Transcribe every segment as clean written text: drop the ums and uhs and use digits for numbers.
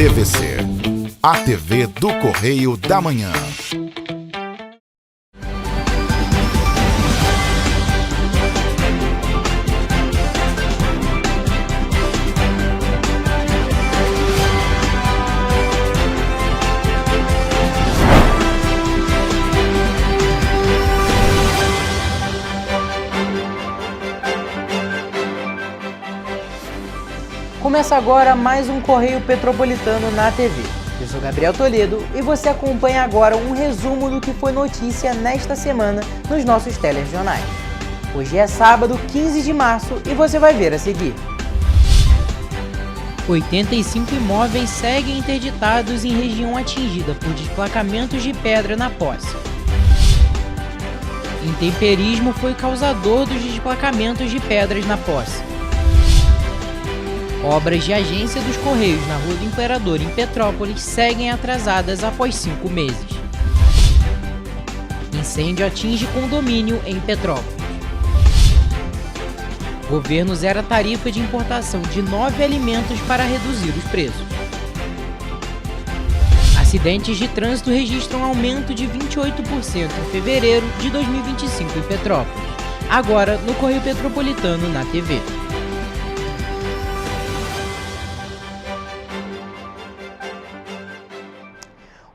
TVC, a TV do Correio da Manhã. Começa agora mais um Correio Petropolitano na TV. Eu sou Gabriel Toledo e você acompanha agora um resumo do que foi notícia nesta semana nos nossos telejornais. Hoje é sábado, 15 de março e você vai ver a seguir. 85 imóveis seguem interditados em região atingida por desplacamentos de pedra na posse. Intemperismo foi causador dos desplacamentos de pedras na posse. Obras de agência dos Correios na Rua do Imperador, em Petrópolis, seguem atrasadas após 5 meses. Incêndio atinge condomínio em Petrópolis. Governo zera tarifa de importação de 9 alimentos para reduzir os preços. Acidentes de trânsito registram aumento de 28% em fevereiro de 2025 em Petrópolis. Agora, no Correio Petropolitano na TV. –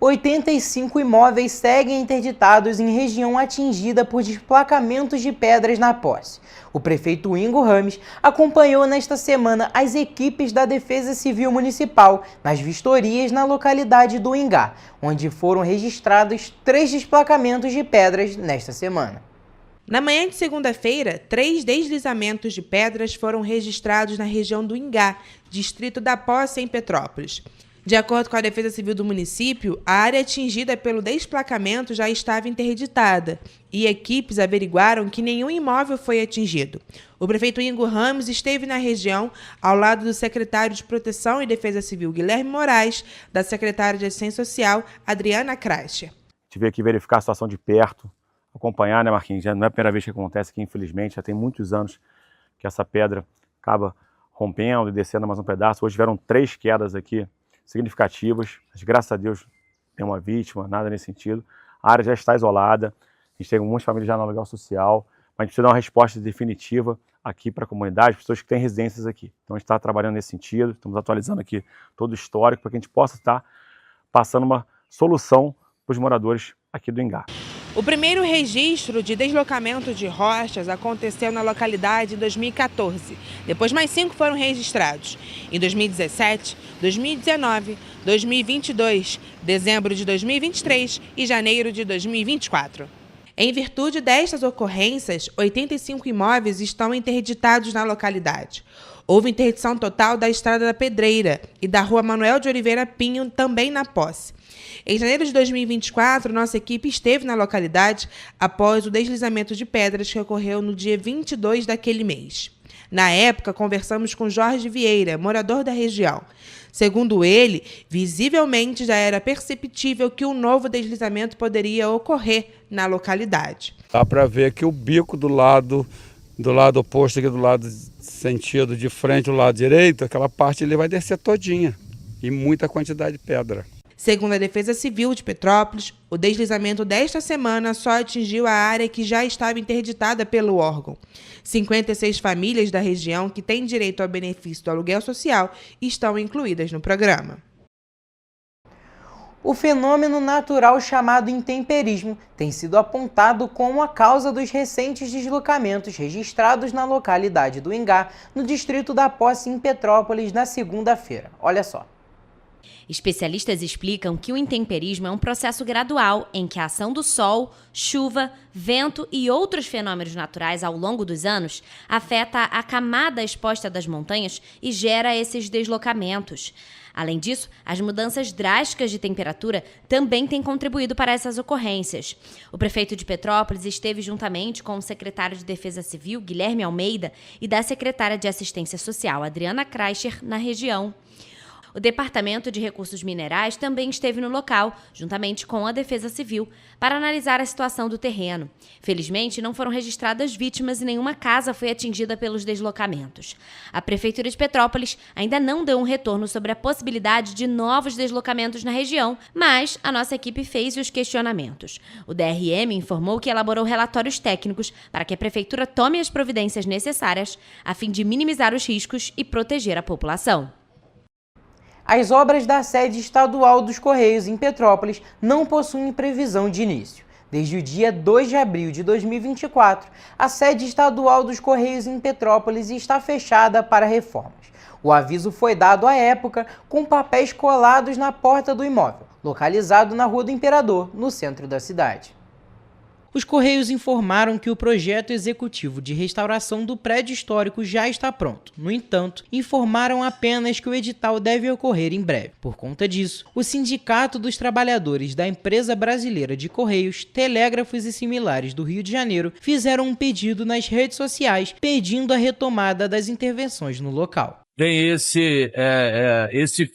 85 imóveis seguem interditados em região atingida por desplacamentos de pedras na posse. O prefeito Ingo Rames acompanhou nesta semana as equipes da Defesa Civil Municipal nas vistorias na localidade do Ingá, onde foram registrados 3 desplacamentos de pedras nesta semana. Na manhã de segunda-feira, 3 deslizamentos de pedras foram registrados na região do Ingá, distrito da Posse, em Petrópolis. De acordo com a Defesa Civil do município, a área atingida pelo desplacamento já estava interditada e equipes averiguaram que nenhum imóvel foi atingido. O prefeito Ingo Rames esteve na região ao lado do secretário de Proteção e Defesa Civil, Guilherme Moraes, da secretária de Assistência Social, Adriana Kreischer. Tive aqui verificar a situação de perto, acompanhar, né, Marquinhos? Já não é a primeira vez que acontece aqui, infelizmente, já tem muitos anos que essa pedra acaba rompendo e descendo mais um pedaço. Hoje tiveram 3 quedas aqui significativas, mas graças a Deus tem uma vítima, nada nesse sentido. A área já está isolada, a gente tem muitas famílias já no aluguel social, mas a gente precisa dar uma resposta definitiva aqui para a comunidade, pessoas que têm residências aqui. Então a gente está trabalhando nesse sentido, estamos atualizando aqui todo o histórico para que a gente possa estar passando uma solução para os moradores aqui do Ingá. O primeiro registro de deslocamento de rochas aconteceu na localidade em 2014. Depois, mais 5 foram registrados. Em 2017, 2019, 2022, dezembro de 2023 e janeiro de 2024. Em virtude destas ocorrências, 85 imóveis estão interditados na localidade. Houve interdição total da Estrada da Pedreira e da Rua Manuel de Oliveira Pinho, também na posse. Em janeiro de 2024, nossa equipe esteve na localidade após o deslizamento de pedras que ocorreu no dia 22 daquele mês. Na época, conversamos com Jorge Vieira, morador da região. Segundo ele, visivelmente já era perceptível que um novo deslizamento poderia ocorrer na localidade. Dá para ver que o bico do lado oposto, aqui do lado sentido de frente, do lado direito, aquela parte ele vai descer todinha e muita quantidade de pedra. Segundo a Defesa Civil de Petrópolis, o deslizamento desta semana só atingiu a área que já estava interditada pelo órgão. 56 famílias da região que têm direito ao benefício do aluguel social estão incluídas no programa. O fenômeno natural chamado intemperismo tem sido apontado como a causa dos recentes deslocamentos registrados na localidade do Ingá, no distrito da Posse, em Petrópolis, na segunda-feira. Olha só. Especialistas explicam que o intemperismo é um processo gradual em que a ação do sol, chuva, vento e outros fenômenos naturais ao longo dos anos afeta a camada exposta das montanhas e gera esses deslocamentos. Além disso, as mudanças drásticas de temperatura também têm contribuído para essas ocorrências. O prefeito de Petrópolis esteve juntamente com o secretário de Defesa Civil, Guilherme Almeida, e da secretária de Assistência Social, Adriana Kreischer, na região. O Departamento de Recursos Minerais também esteve no local, juntamente com a Defesa Civil, para analisar a situação do terreno. Felizmente, não foram registradas vítimas e nenhuma casa foi atingida pelos deslocamentos. A Prefeitura de Petrópolis ainda não deu um retorno sobre a possibilidade de novos deslocamentos na região, mas a nossa equipe fez os questionamentos. O DRM informou que elaborou relatórios técnicos para que a Prefeitura tome as providências necessárias a fim de minimizar os riscos e proteger a população. As obras da sede estadual dos Correios em Petrópolis não possuem previsão de início. Desde o dia 2 de abril de 2024, a sede estadual dos Correios em Petrópolis está fechada para reformas. O aviso foi dado à época com papéis colados na porta do imóvel, localizado na Rua do Imperador, no centro da cidade. Os Correios informaram que o projeto executivo de restauração do prédio histórico já está pronto. No entanto, informaram apenas que o edital deve ocorrer em breve. Por conta disso, o Sindicato dos Trabalhadores da Empresa Brasileira de Correios, Telégrafos e Similares do Rio de Janeiro fizeram um pedido nas redes sociais pedindo a retomada das intervenções no local. Tem esse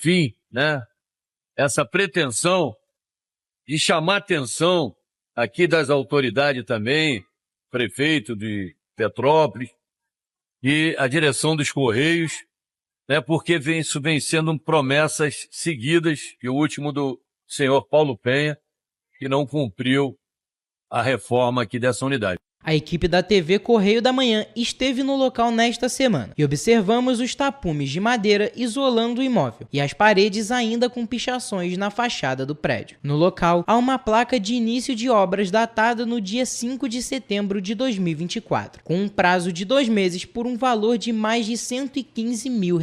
fim, né? Essa pretensão de chamar atenção aqui das autoridades também, prefeito de Petrópolis e a direção dos Correios, né, porque isso vem sendo promessas seguidas, e o último do senhor Paulo Penha, que não cumpriu a reforma aqui dessa unidade. A equipe da TV Correio da Manhã esteve no local nesta semana e observamos os tapumes de madeira isolando o imóvel e as paredes ainda com pichações na fachada do prédio. No local, há uma placa de início de obras datada no dia 5 de setembro de 2024, com um prazo de 2 meses por um valor de mais de R$115 mil.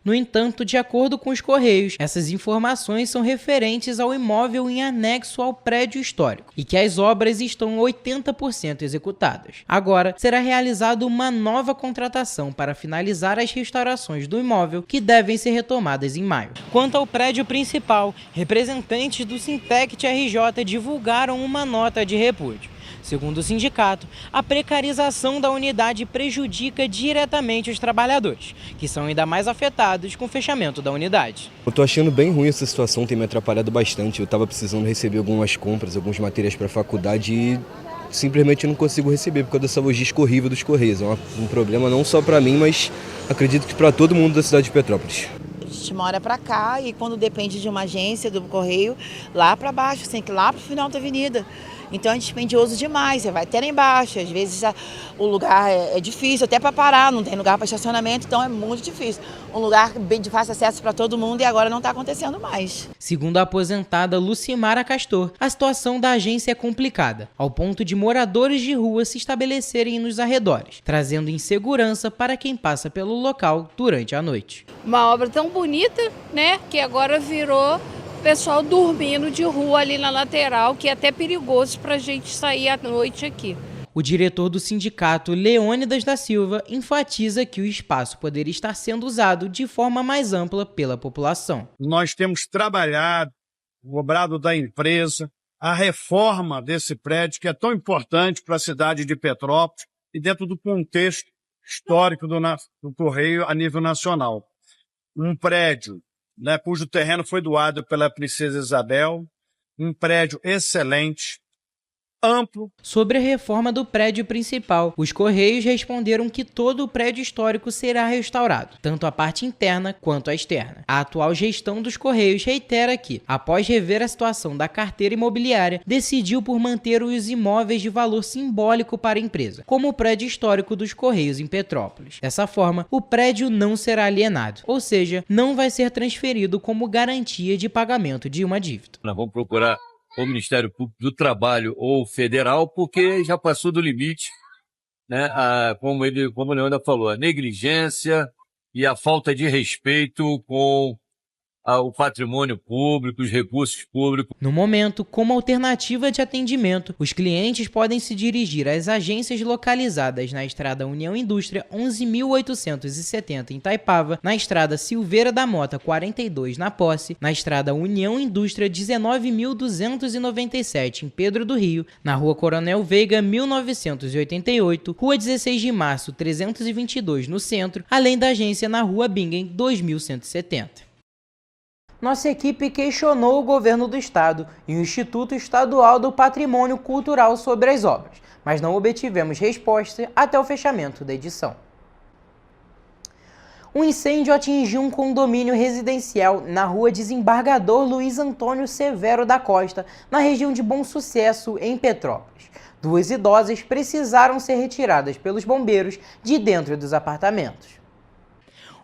No entanto, de acordo com os Correios, essas informações são referentes ao imóvel em anexo ao prédio histórico e que as obras estão 80% executadas. Agora, será realizada uma nova contratação para finalizar as restaurações do imóvel, que devem ser retomadas em maio. Quanto ao prédio principal, representantes do Sintect RJ divulgaram uma nota de repúdio. Segundo o sindicato, a precarização da unidade prejudica diretamente os trabalhadores, que são ainda mais afetados com o fechamento da unidade. Eu estou achando bem ruim essa situação, tem me atrapalhado bastante. Eu estava precisando receber algumas compras, algumas matérias para a faculdade e simplesmente não consigo receber por causa dessa logística horrível dos Correios. É um problema não só para mim, mas acredito que para todo mundo da cidade de Petrópolis. A gente mora para cá e quando depende de uma agência do Correio, lá para baixo, você tem que ir lá para o final da avenida. Então é dispendioso demais, você vai até lá embaixo, às vezes o lugar é difícil, até para parar, não tem lugar para estacionamento, então é muito difícil. Um lugar bem de fácil acesso para todo mundo e agora não está acontecendo mais. Segundo a aposentada Lucimara Castor, a situação da agência é complicada, ao ponto de moradores de rua se estabelecerem nos arredores, trazendo insegurança para quem passa pelo local durante a noite. Uma obra tão bonita, né, que agora virou pessoal dormindo de rua ali na lateral, que é até perigoso para a gente sair à noite aqui. O diretor do sindicato, Leônidas da Silva, enfatiza que o espaço poderia estar sendo usado de forma mais ampla pela população. Nós temos trabalhado, cobrado da empresa, a reforma desse prédio, que é tão importante para a cidade de Petrópolis e dentro do contexto histórico do Correio a nível nacional. Um prédio, né, cujo terreno foi doado pela Princesa Isabel, um prédio excelente, amplo. Sobre a reforma do prédio principal, os Correios responderam que todo o prédio histórico será restaurado, tanto a parte interna quanto a externa. A atual gestão dos Correios reitera que, após rever a situação da carteira imobiliária, decidiu por manter os imóveis de valor simbólico para a empresa, como o prédio histórico dos Correios em Petrópolis. Dessa forma, o prédio não será alienado, ou seja, não vai ser transferido como garantia de pagamento de uma dívida. Nós vamos procurar o Ministério Público do Trabalho ou Federal, porque já passou do limite, né? Como o Leandro falou, a negligência e a falta de respeito com o patrimônio público, os recursos públicos. No momento, como alternativa de atendimento, os clientes podem se dirigir às agências localizadas na Estrada União Indústria 11.870 em Itaipava, na Estrada Silveira da Mota 42 na Posse, na Estrada União Indústria 19.297 em Pedro do Rio, na Rua Coronel Veiga 1988, Rua 16 de Março 322 no centro, além da agência na Rua Bingen 2170. Nossa equipe questionou o governo do estado e o Instituto Estadual do Patrimônio Cultural sobre as obras, mas não obtivemos resposta até o fechamento da edição. Um incêndio atingiu um condomínio residencial na rua Desembargador Luiz Antônio Severo da Costa, na região de Bom Sucesso, em Petrópolis. 2 idosas precisaram ser retiradas pelos bombeiros de dentro dos apartamentos.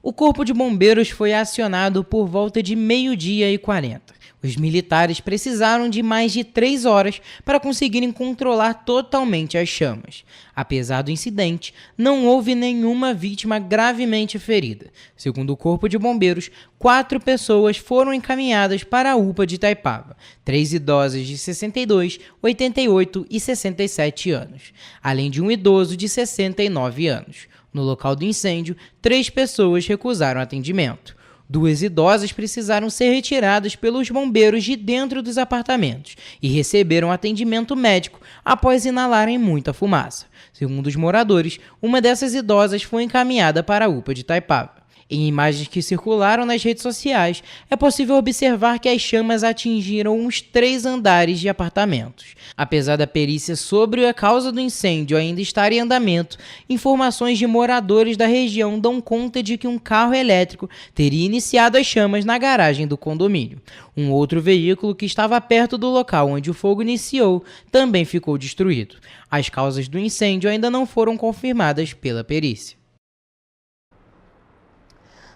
O corpo de bombeiros foi acionado por volta de 12h40. Os militares precisaram de mais de 3 horas para conseguirem controlar totalmente as chamas. Apesar do incidente, não houve nenhuma vítima gravemente ferida. Segundo o Corpo de Bombeiros, 4 pessoas foram encaminhadas para a UPA de Itaipava, 3 idosas de 62, 88 e 67 anos, além de um idoso de 69 anos. No local do incêndio, 3 pessoas recusaram atendimento. 2 idosas precisaram ser retiradas pelos bombeiros de dentro dos apartamentos e receberam atendimento médico após inalarem muita fumaça. Segundo os moradores, uma dessas idosas foi encaminhada para a UPA de Itaipava. Em imagens que circularam nas redes sociais, é possível observar que as chamas atingiram uns 3 andares de apartamentos. Apesar da perícia sobre a causa do incêndio ainda estar em andamento, informações de moradores da região dão conta de que um carro elétrico teria iniciado as chamas na garagem do condomínio. Um outro veículo que estava perto do local onde o fogo iniciou também ficou destruído. As causas do incêndio ainda não foram confirmadas pela perícia.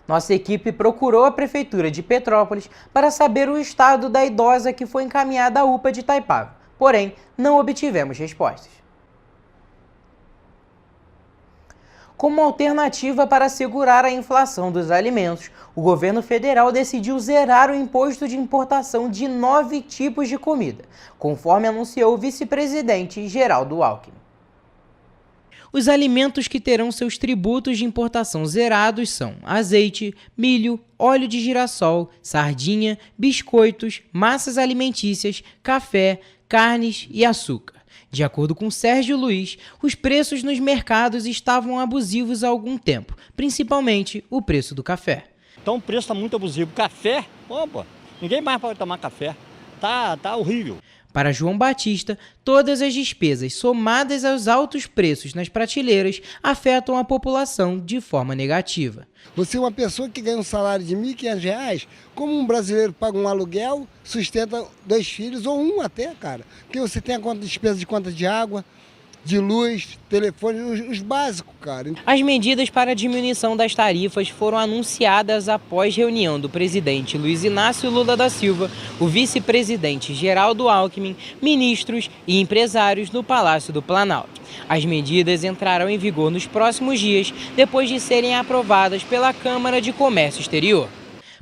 Nossa equipe procurou a Prefeitura de Petrópolis para saber o estado da idosa que foi encaminhada à UPA de Itaipava, porém, não obtivemos respostas. Como alternativa para segurar a inflação dos alimentos, o governo federal decidiu zerar o imposto de importação de 9 tipos de comida, conforme anunciou o vice-presidente Geraldo Alckmin. Os alimentos que terão seus tributos de importação zerados são azeite, milho, óleo de girassol, sardinha, biscoitos, massas alimentícias, café, carnes e açúcar. De acordo com Sérgio Luiz, os preços nos mercados estavam abusivos há algum tempo, principalmente o preço do café. Então o preço está muito abusivo. Café, opa, ninguém mais pode tomar café. Tá horrível. Para João Batista, todas as despesas somadas aos altos preços nas prateleiras afetam a população de forma negativa. Você é uma pessoa que ganha um salário de R$ 1.500, como um brasileiro paga um aluguel, sustenta 2 filhos ou 1 até, cara. Porque você tem a despesa de conta de água, de luz, telefone, os básicos, cara. As medidas para a diminuição das tarifas foram anunciadas após reunião do presidente Luiz Inácio Lula da Silva, o vice-presidente Geraldo Alckmin, ministros e empresários no Palácio do Planalto. As medidas entrarão em vigor nos próximos dias, depois de serem aprovadas pela Câmara de Comércio Exterior.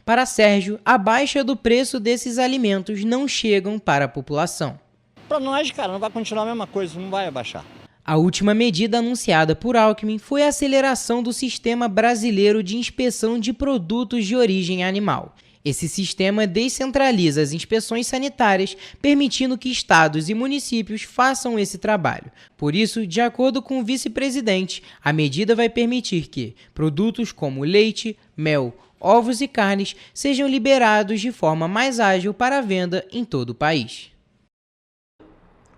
Para Sérgio, a baixa do preço desses alimentos não chegam para a população. Para nós, cara, não vai continuar a mesma coisa, não vai abaixar. A última medida anunciada por Alckmin foi a aceleração do Sistema Brasileiro de Inspeção de Produtos de Origem Animal. Esse sistema descentraliza as inspeções sanitárias, permitindo que estados e municípios façam esse trabalho. Por isso, de acordo com o vice-presidente, a medida vai permitir que produtos como leite, mel, ovos e carnes sejam liberados de forma mais ágil para a venda em todo o país.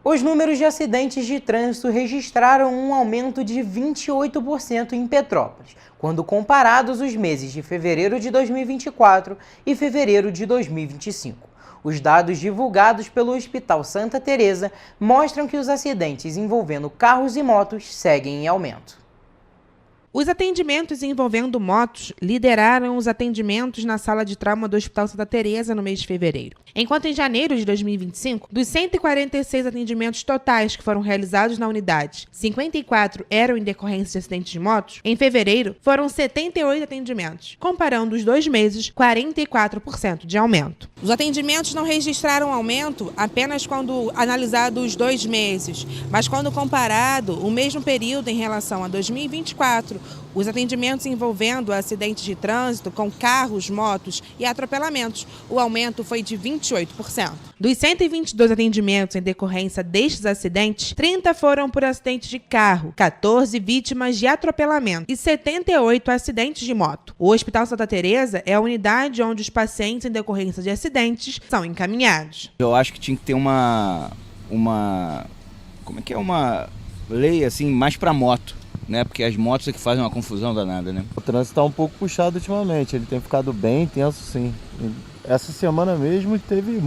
Os números de acidentes de trânsito registraram um aumento de 28% em Petrópolis, quando comparados os meses de fevereiro de 2024 e fevereiro de 2025. Os dados divulgados pelo Hospital Santa Teresa mostram que os acidentes envolvendo carros e motos seguem em aumento. Os atendimentos envolvendo motos lideraram os atendimentos na sala de trauma do Hospital Santa Teresa no mês de fevereiro. Enquanto em janeiro de 2025, dos 146 atendimentos totais que foram realizados na unidade, 54 eram em decorrência de acidentes de motos, em fevereiro foram 78 atendimentos, comparando os 2 meses, 44% de aumento. Os atendimentos não registraram aumento apenas quando analisado os 2 meses, mas quando comparado o mesmo período em relação a 2024, os atendimentos envolvendo acidentes de trânsito com carros, motos e atropelamentos, o aumento foi de 28%. Dos 122 atendimentos em decorrência destes acidentes, 30 foram por acidentes de carro, 14 vítimas de atropelamento e 78 acidentes de moto. O Hospital Santa Teresa é a unidade onde os pacientes em decorrência de acidentes são encaminhados. Eu acho que tinha que ter uma lei assim mais para moto, né? Porque as motos é que fazem uma confusão danada, né? O trânsito está um pouco puxado ultimamente, ele tem ficado bem intenso, sim. Essa semana mesmo teve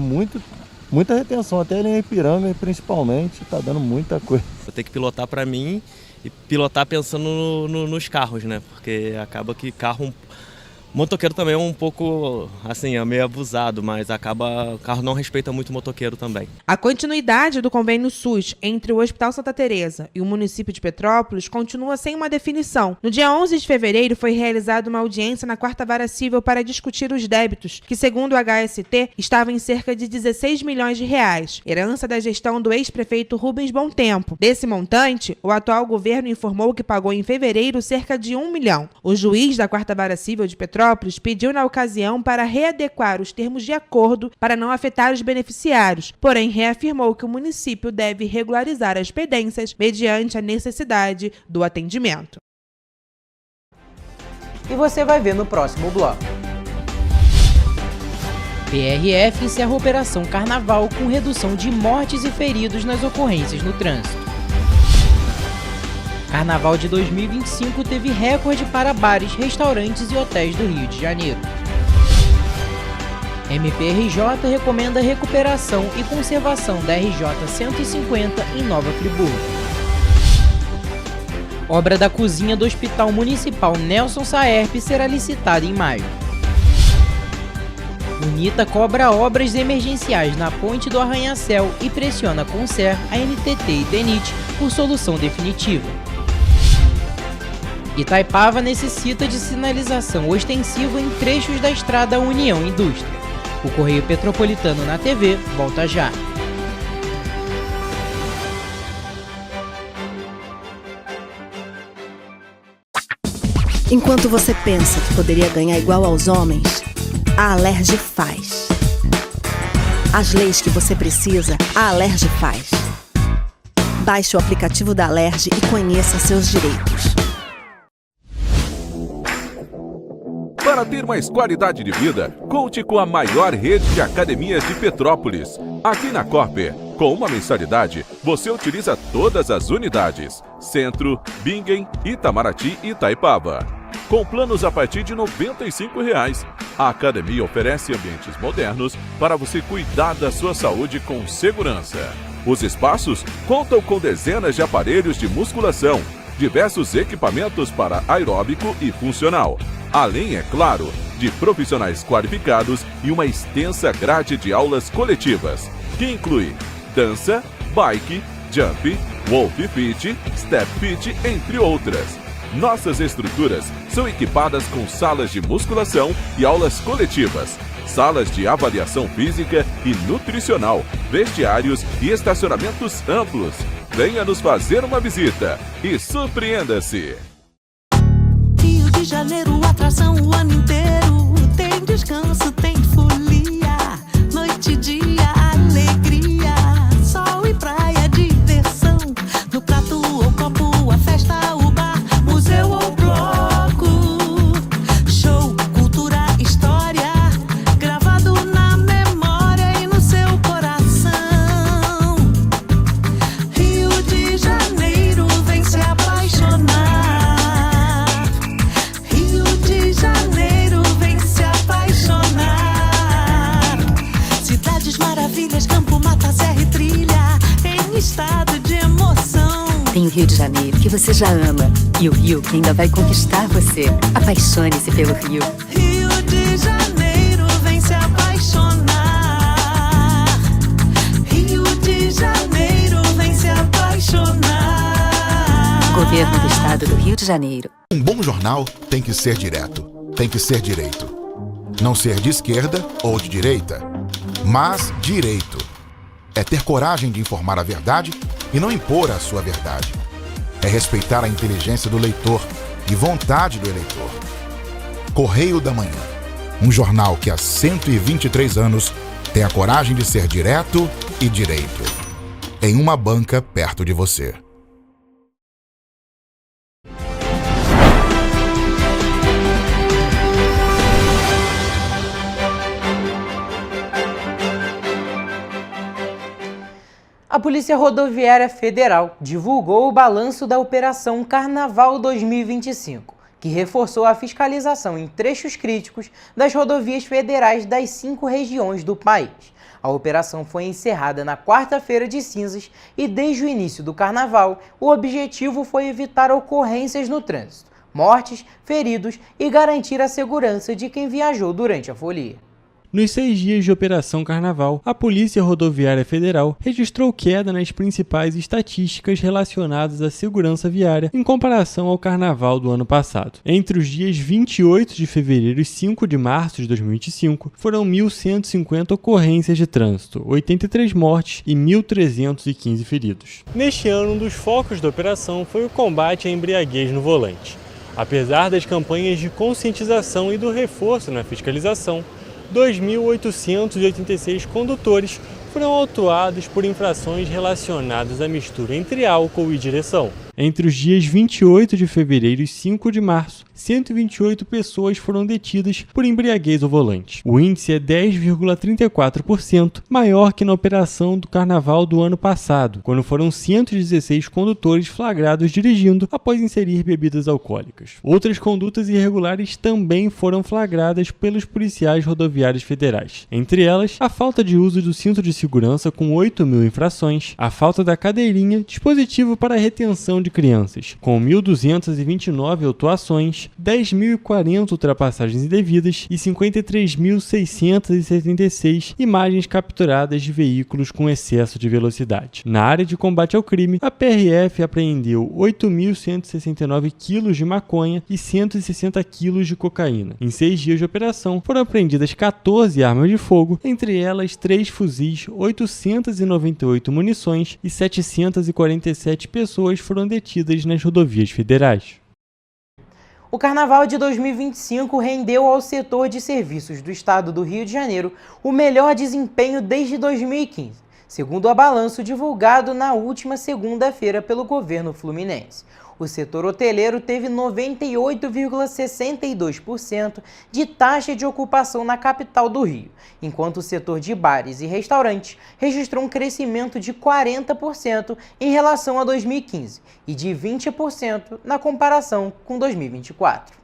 muita retenção, até ali em Ipiranga principalmente, está dando muita coisa. Vou ter que pilotar para mim e pilotar pensando nos carros, né? Porque acaba que motoqueiro também é um pouco, assim, é meio abusado, mas o carro não respeita muito o motoqueiro também. A continuidade do convênio SUS entre o Hospital Santa Teresa e o município de Petrópolis continua sem uma definição. No dia 11 de fevereiro foi realizada uma audiência na 4ª Vara Civil para discutir os débitos, que segundo o HST estavam em cerca de 16 milhões de reais, herança da gestão do ex-prefeito Rubens Bom Tempo. Desse montante, o atual governo informou que pagou em fevereiro cerca de 1 milhão. O juiz da 4ª Vara Civil de Petrópolis pediu na ocasião para readequar os termos de acordo para não afetar os beneficiários, porém reafirmou que o município deve regularizar as pendências mediante a necessidade do atendimento. E você vai ver no próximo bloco. PRF encerra a Operação Carnaval com redução de mortes e feridos nas ocorrências no trânsito. Carnaval de 2025 teve recorde para bares, restaurantes e hotéis do Rio de Janeiro. MPRJ recomenda recuperação e conservação da RJ 150 em Nova Friburgo. Obra da cozinha do Hospital Municipal Nelson Saerp será licitada em maio. UNITA cobra obras emergenciais na Ponte do Arranha-Céu e pressiona a Concer, a NTT e DENIT por solução definitiva. Itaipava necessita de sinalização ostensiva em trechos da estrada União Indústria. O Correio Petropolitano na TV volta já. Enquanto você pensa que poderia ganhar igual aos homens, a Alerj faz. As leis que você precisa, a Alerj faz. Baixe o aplicativo da Alerj e conheça seus direitos. Para ter mais qualidade de vida, conte com a maior rede de academias de Petrópolis. Aqui na Corper, com uma mensalidade, você utiliza todas as unidades: Centro, Bingen, Itamaraty e Itaipava. Com planos a partir de R$ 95,00. A academia oferece ambientes modernos para você cuidar da sua saúde com segurança. Os espaços contam com dezenas de aparelhos de musculação, diversos equipamentos para aeróbico e funcional. Além, é claro, de profissionais qualificados e uma extensa grade de aulas coletivas, que inclui dança, bike, jump, wolf fit, step fit, entre outras. Nossas estruturas são equipadas com salas de musculação e aulas coletivas, salas de avaliação física e nutricional, vestiários e estacionamentos amplos. Venha nos fazer uma visita e surpreenda-se! Rio de Janeiro, atração o ano inteiro. Tem descanso, tem folia, noite e dia, alegria, sol e praia, diversão. No prato ou copo, a festa, o bar, museu ou bloco. Show, cultura, história, gravado na memória e no seu coração. Rio de Janeiro, vem se apaixonar. Maravilhas, campo, mata, serra e trilha, em estado de emoção. Tem o Rio de Janeiro, que você já ama, e o Rio, que ainda vai conquistar você. Apaixone-se pelo Rio. Rio de Janeiro, vem se apaixonar. Rio de Janeiro, vem se apaixonar. Governo do Estado do Rio de Janeiro. Um bom jornal tem que ser direto, tem que ser direito. Não ser de esquerda ou de direita. Mas direito é ter coragem de informar a verdade e não impor a sua verdade. É respeitar a inteligência do leitor e vontade do eleitor. Correio da Manhã, um jornal que há 123 anos tem a coragem de ser direto e direito. Em uma banca perto de você. A Polícia Rodoviária Federal divulgou o balanço da Operação Carnaval 2025, que reforçou a fiscalização em trechos críticos das rodovias federais das 5 regiões do país. A operação foi encerrada na quarta-feira de cinzas e, desde o início do Carnaval, o objetivo foi evitar ocorrências no trânsito, mortes, feridos e garantir a segurança de quem viajou durante a folia. Nos 6 dias de Operação Carnaval, a Polícia Rodoviária Federal registrou queda nas principais estatísticas relacionadas à segurança viária em comparação ao Carnaval do ano passado. Entre os dias 28 de fevereiro e 5 de março de 2025, foram 1.150 ocorrências de trânsito, 83 mortes e 1.315 feridos. Neste ano, um dos focos da operação foi o combate à embriaguez no volante. Apesar das campanhas de conscientização e do reforço na fiscalização, 2.886 condutores foram autuados por infrações relacionadas à mistura entre álcool e direção. Entre os dias 28 de fevereiro e 5 de março, 128 pessoas foram detidas por embriaguez ao volante. O índice é 10,34%, maior que na operação do Carnaval do ano passado, quando foram 116 condutores flagrados dirigindo após inserir bebidas alcoólicas. Outras condutas irregulares também foram flagradas pelos policiais rodoviários federais. Entre elas, a falta de uso do cinto de segurança com 8.000 infrações, a falta da cadeirinha, dispositivo para retenção de crianças, com 1.229 autuações, 10.040 ultrapassagens indevidas e 53.676 imagens capturadas de veículos com excesso de velocidade. Na área de combate ao crime, a PRF apreendeu 8.169 quilos de maconha e 160 quilos de cocaína. Em 6 dias de operação, foram apreendidas 14 armas de fogo, entre elas 3 fuzis, 898 munições e 747 pessoas foram detidas nas rodovias federais. O Carnaval de 2025 rendeu ao setor de serviços do estado do Rio de Janeiro o melhor desempenho desde 2015, segundo o balanço divulgado na última segunda-feira pelo governo fluminense. O setor hoteleiro teve 98,62% de taxa de ocupação na capital do Rio, enquanto o setor de bares e restaurantes registrou um crescimento de 40% em relação a 2015 e de 20% na comparação com 2024.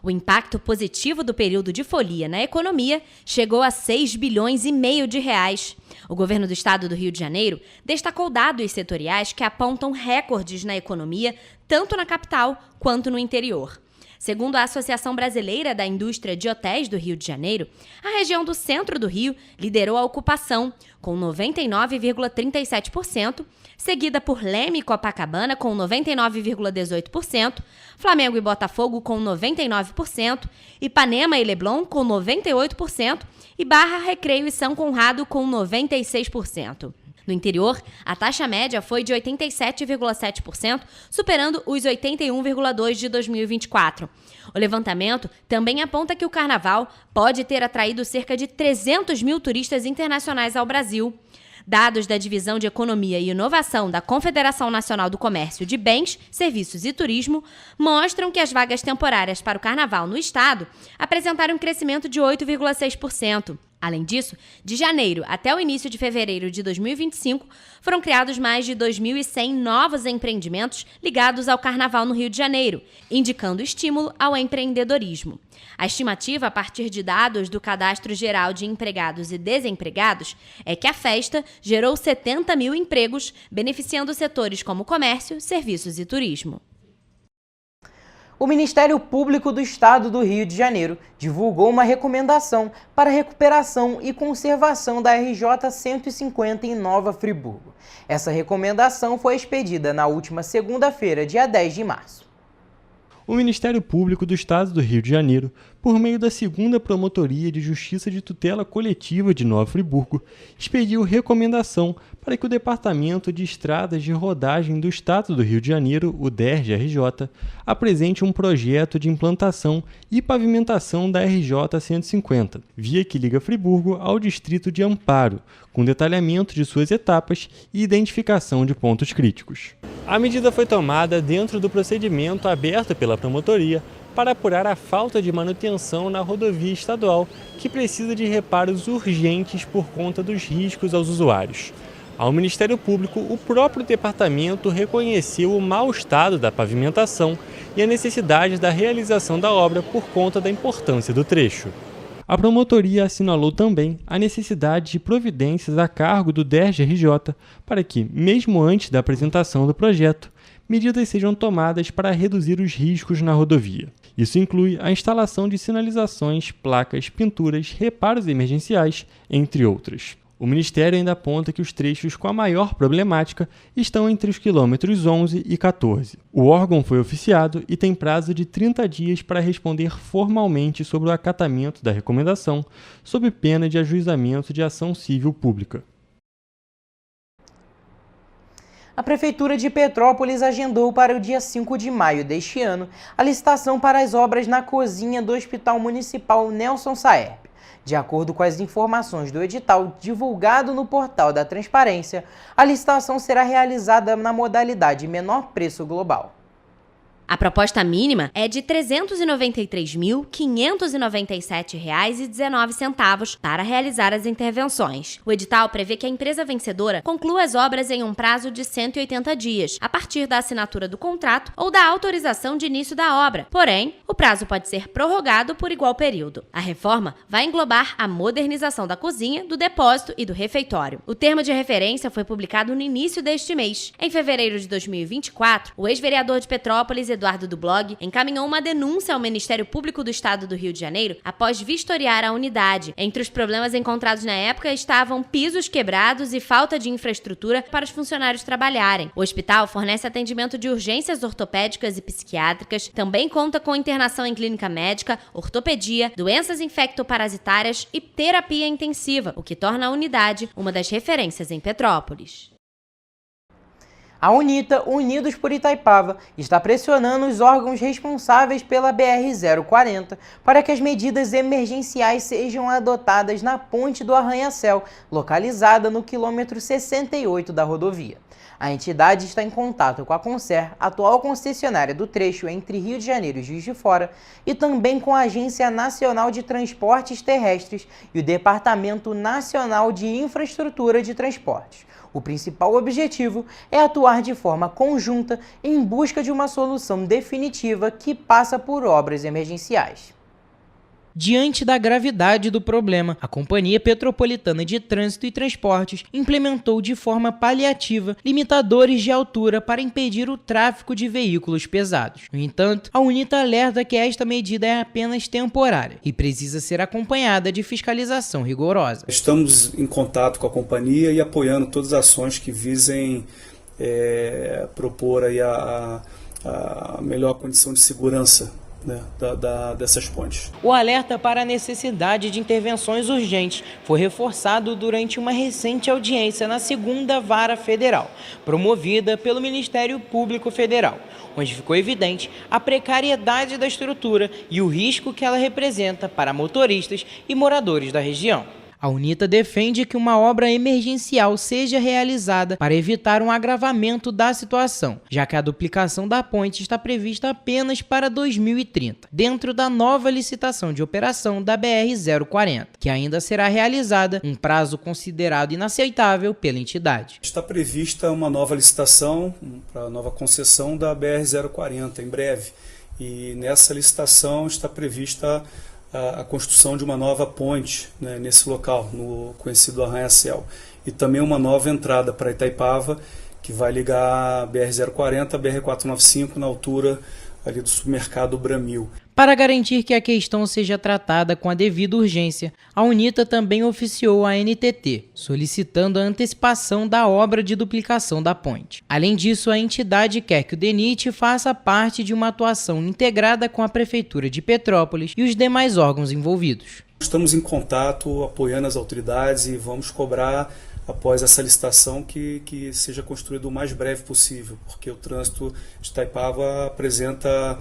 O impacto positivo do período de folia na economia chegou a 6 bilhões e meio de reais. O governo do estado do Rio de Janeiro destacou dados setoriais que apontam recordes na economia, tanto na capital quanto no interior. Segundo a Associação Brasileira da Indústria de Hotéis do Rio de Janeiro, a região do centro do Rio liderou a ocupação, com 99,37%, seguida por Leme e Copacabana, com 99,18%, Flamengo e Botafogo, com 99%, Ipanema e Leblon, com 98%, e Barra, Recreio e São Conrado, com 96%. No interior, a taxa média foi de 87,7%, superando os 81,2% de 2024. O levantamento também aponta que o Carnaval pode ter atraído cerca de 300 mil turistas internacionais ao Brasil. Dados da Divisão de Economia e Inovação da Confederação Nacional do Comércio de Bens, Serviços e Turismo mostram que as vagas temporárias para o Carnaval no estado apresentaram um crescimento de 8,6%. Além disso, de janeiro até o início de fevereiro de 2025, foram criados mais de 2.100 novos empreendimentos ligados ao Carnaval no Rio de Janeiro, indicando estímulo ao empreendedorismo. A estimativa, a partir de dados do Cadastro Geral de Empregados e Desempregados, é que a festa gerou 70 mil empregos, beneficiando setores como comércio, serviços e turismo. O Ministério Público do Estado do Rio de Janeiro divulgou uma recomendação para a recuperação e conservação da RJ 150 em Nova Friburgo. Essa recomendação foi expedida na última segunda-feira, dia 10 de março. O Ministério Público do Estado do Rio de Janeiro por meio da 2ª Promotoria de Justiça de Tutela Coletiva de Nova Friburgo, expediu recomendação para que o Departamento de Estradas de Rodagem do Estado do Rio de Janeiro, o DERJ-RJ, apresente um projeto de implantação e pavimentação da RJ 150, via que liga Friburgo ao Distrito de Amparo, com detalhamento de suas etapas e identificação de pontos críticos. A medida foi tomada dentro do procedimento aberto pela promotoria para apurar a falta de manutenção na rodovia estadual, que precisa de reparos urgentes por conta dos riscos aos usuários. Ao Ministério Público, o próprio departamento reconheceu o mau estado da pavimentação e a necessidade da realização da obra por conta da importância do trecho. A promotoria assinalou também a necessidade de providências a cargo do DERJ-RJ para que, mesmo antes da apresentação do projeto, medidas sejam tomadas para reduzir os riscos na rodovia. Isso inclui a instalação de sinalizações, placas, pinturas, reparos emergenciais, entre outras. O Ministério ainda aponta que os trechos com a maior problemática estão entre os quilômetros 11 e 14. O órgão foi oficiado e tem prazo de 30 dias para responder formalmente sobre o acatamento da recomendação, sob pena de ajuizamento de ação civil pública. A Prefeitura de Petrópolis agendou para o dia 5 de maio deste ano a licitação para as obras na cozinha do Hospital Municipal Nelson Saerp. De acordo com as informações do edital divulgado no portal da Transparência, a licitação será realizada na modalidade menor preço global. A proposta mínima é de R$ 393.597,19 para realizar as intervenções. O edital prevê que a empresa vencedora conclua as obras em um prazo de 180 dias, a partir da assinatura do contrato ou da autorização de início da obra. Porém, o prazo pode ser prorrogado por igual período. A reforma vai englobar a modernização da cozinha, do depósito e do refeitório. O termo de referência foi publicado no início deste mês. Em fevereiro de 2024, o ex-vereador de Petrópolis, Eduardo do Blog, encaminhou uma denúncia ao Ministério Público do Estado do Rio de Janeiro após vistoriar a unidade. Entre os problemas encontrados na época estavam pisos quebrados e falta de infraestrutura para os funcionários trabalharem. O hospital fornece atendimento de urgências ortopédicas e psiquiátricas, também conta com internação em clínica médica, ortopedia, doenças infectoparasitárias e terapia intensiva, o que torna a unidade uma das referências em Petrópolis. A UNITA, Unidos por Itaipava, está pressionando os órgãos responsáveis pela BR-040 para que as medidas emergenciais sejam adotadas na ponte do Arranha-Céu, localizada no quilômetro 68 da rodovia. A entidade está em contato com a Concer, atual concessionária do trecho entre Rio de Janeiro e Juiz de Fora, e também com a Agência Nacional de Transportes Terrestres e o Departamento Nacional de Infraestrutura de Transportes. O principal objetivo é atuar de forma conjunta em busca de uma solução definitiva que passa por obras emergenciais. Diante da gravidade do problema, a Companhia Petropolitana de Trânsito e Transportes implementou de forma paliativa limitadores de altura para impedir o tráfego de veículos pesados. No entanto, a UNITA alerta que esta medida é apenas temporária e precisa ser acompanhada de fiscalização rigorosa. Estamos em contato com a companhia e apoiando todas as ações que visem propor aí a melhor condição de segurança, né, dessas pontes. O alerta para a necessidade de intervenções urgentes foi reforçado durante uma recente audiência na 2ª Vara Federal, promovida pelo Ministério Público Federal, onde ficou evidente a precariedade da estrutura e o risco que ela representa para motoristas e moradores da região. A UNITA defende que uma obra emergencial seja realizada para evitar um agravamento da situação, já que a duplicação da ponte está prevista apenas para 2030, dentro da nova licitação de operação da BR-040, que ainda será realizada, um prazo considerado inaceitável pela entidade. Está prevista uma nova licitação para a nova concessão da BR-040 em breve, e nessa licitação está prevista a construção de uma nova ponte, né, nesse local, no conhecido Arranha-Céu, e também uma nova entrada para Itaipava, que vai ligar a BR-040 a BR-495 na altura ali do supermercado Bramil. Para garantir que a questão seja tratada com a devida urgência, a UNITA também oficiou a NTT, solicitando a antecipação da obra de duplicação da ponte. Além disso, a entidade quer que o DENIT faça parte de uma atuação integrada com a Prefeitura de Petrópolis e os demais órgãos envolvidos. Estamos em contato, apoiando as autoridades e vamos cobrar, após essa licitação, que seja construído o mais breve possível, porque o trânsito de Itaipava apresenta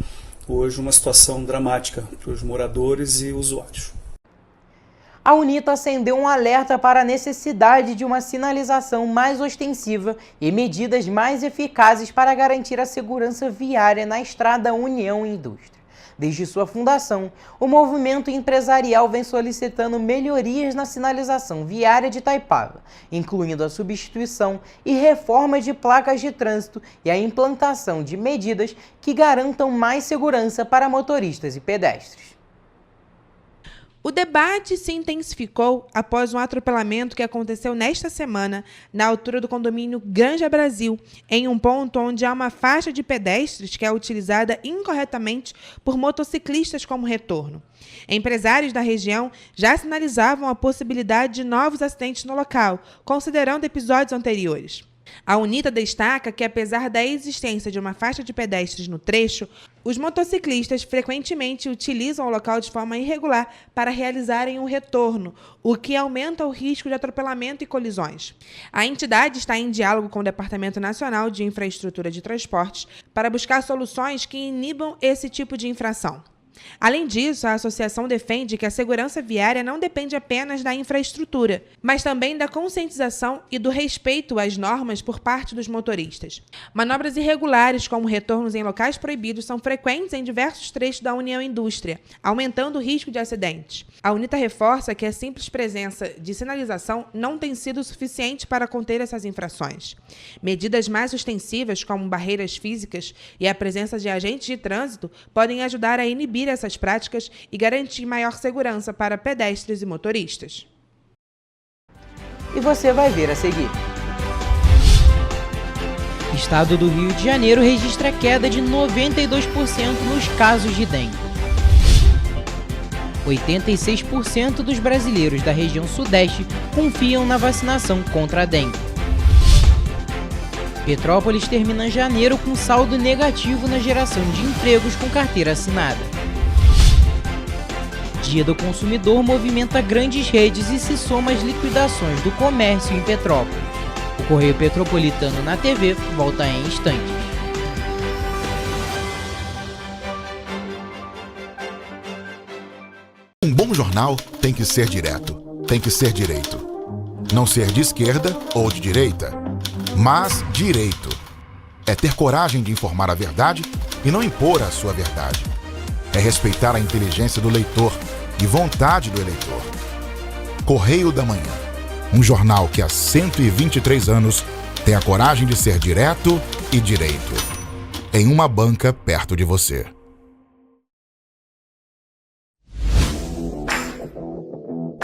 hoje uma situação dramática para os moradores e usuários. A UNITA acendeu um alerta para a necessidade de uma sinalização mais ostensiva e medidas mais eficazes para garantir a segurança viária na estrada União Indústria. Desde sua fundação, o movimento empresarial vem solicitando melhorias na sinalização viária de Itaipava, incluindo a substituição e reforma de placas de trânsito e a implantação de medidas que garantam mais segurança para motoristas e pedestres. O debate se intensificou após um atropelamento que aconteceu nesta semana na altura do condomínio Granja Brasil, em um ponto onde há uma faixa de pedestres que é utilizada incorretamente por motociclistas como retorno. Empresários da região já sinalizavam a possibilidade de novos acidentes no local, considerando episódios anteriores. A UNITA destaca que, apesar da existência de uma faixa de pedestres no trecho, os motociclistas frequentemente utilizam o local de forma irregular para realizarem um retorno, o que aumenta o risco de atropelamento e colisões. A entidade está em diálogo com o Departamento Nacional de Infraestrutura de Transportes para buscar soluções que inibam esse tipo de infração. Além disso, a associação defende que a segurança viária não depende apenas da infraestrutura, mas também da conscientização e do respeito às normas por parte dos motoristas. Manobras irregulares, como retornos em locais proibidos, são frequentes em diversos trechos da União Indústria, aumentando o risco de acidentes. A UNITA reforça que a simples presença de sinalização não tem sido suficiente para conter essas infrações. Medidas mais ostensivas, como barreiras físicas e a presença de agentes de trânsito, podem ajudar a inibir essas práticas e garantir maior segurança para pedestres e motoristas. E você vai ver a seguir. Estado do Rio de Janeiro registra queda de 92% nos casos de dengue. 86% dos brasileiros da região sudeste confiam na vacinação contra a dengue. Petrópolis termina janeiro com saldo negativo na geração de empregos com carteira assinada. Dia do Consumidor movimenta grandes redes e se soma às liquidações do comércio em Petrópolis. O Correio Petropolitano na TV volta em instantes. Um bom jornal tem que ser direto, tem que ser direito. Não ser de esquerda ou de direita, mas direito. É ter coragem de informar a verdade e não impor a sua verdade. É respeitar a inteligência do leitor e vontade do eleitor. Correio da Manhã, um jornal que há 123 anos tem a coragem de ser direto e direito. Em uma banca perto de você.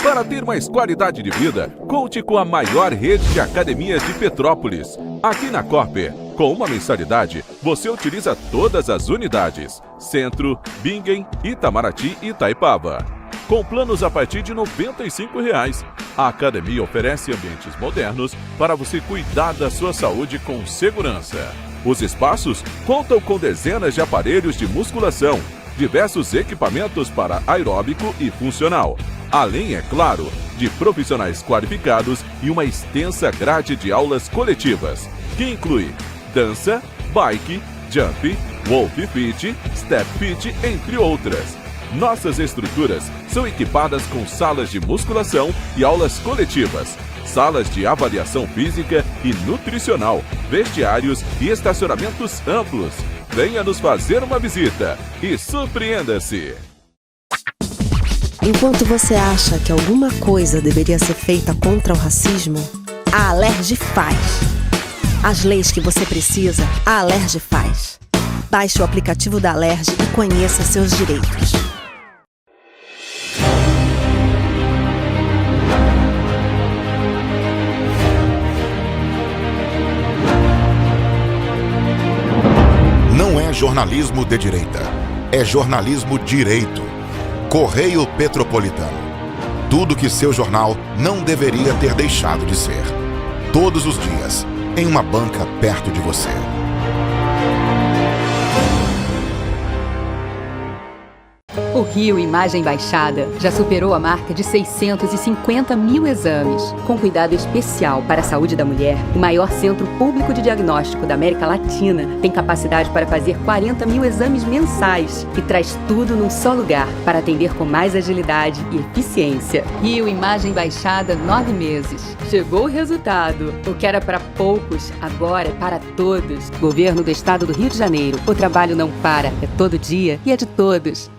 Para ter mais qualidade de vida, conte com a maior rede de academias de Petrópolis. Aqui na Corper, com uma mensalidade, você utiliza todas as unidades: Centro, Bingen, Itamaraty e Itaipava. Com planos a partir de R$ 95,00. A academia oferece ambientes modernos para você cuidar da sua saúde com segurança. Os espaços contam com dezenas de aparelhos de musculação, diversos equipamentos para aeróbico e funcional, além, é claro, de profissionais qualificados e uma extensa grade de aulas coletivas, que inclui dança, bike, jump, wolf fit, step fit, entre outras. Nossas estruturas são equipadas com salas de musculação e aulas coletivas, salas de avaliação física e nutricional, vestiários e estacionamentos amplos. Venha nos fazer uma visita e surpreenda-se! Enquanto você acha que alguma coisa deveria ser feita contra o racismo, a Alerj faz. As leis que você precisa, a Alerj faz. Baixe o aplicativo da Alerj e conheça seus direitos. Não é jornalismo de direita. é jornalismo direito. Correio Petropolitano. Tudo que seu jornal não deveria ter deixado de ser. Todos os dias, em uma banca perto de você. O Rio Imagem Baixada já superou a marca de 650 mil exames. Com cuidado especial para a saúde da mulher, o maior centro público de diagnóstico da América Latina tem capacidade para fazer 40 mil exames mensais e traz tudo num só lugar para atender com mais agilidade e eficiência. Rio Imagem Baixada, 9 meses. Chegou o resultado. O que era para poucos, agora é para todos. Governo do Estado do Rio de Janeiro. O trabalho não para, é todo dia e é de todos.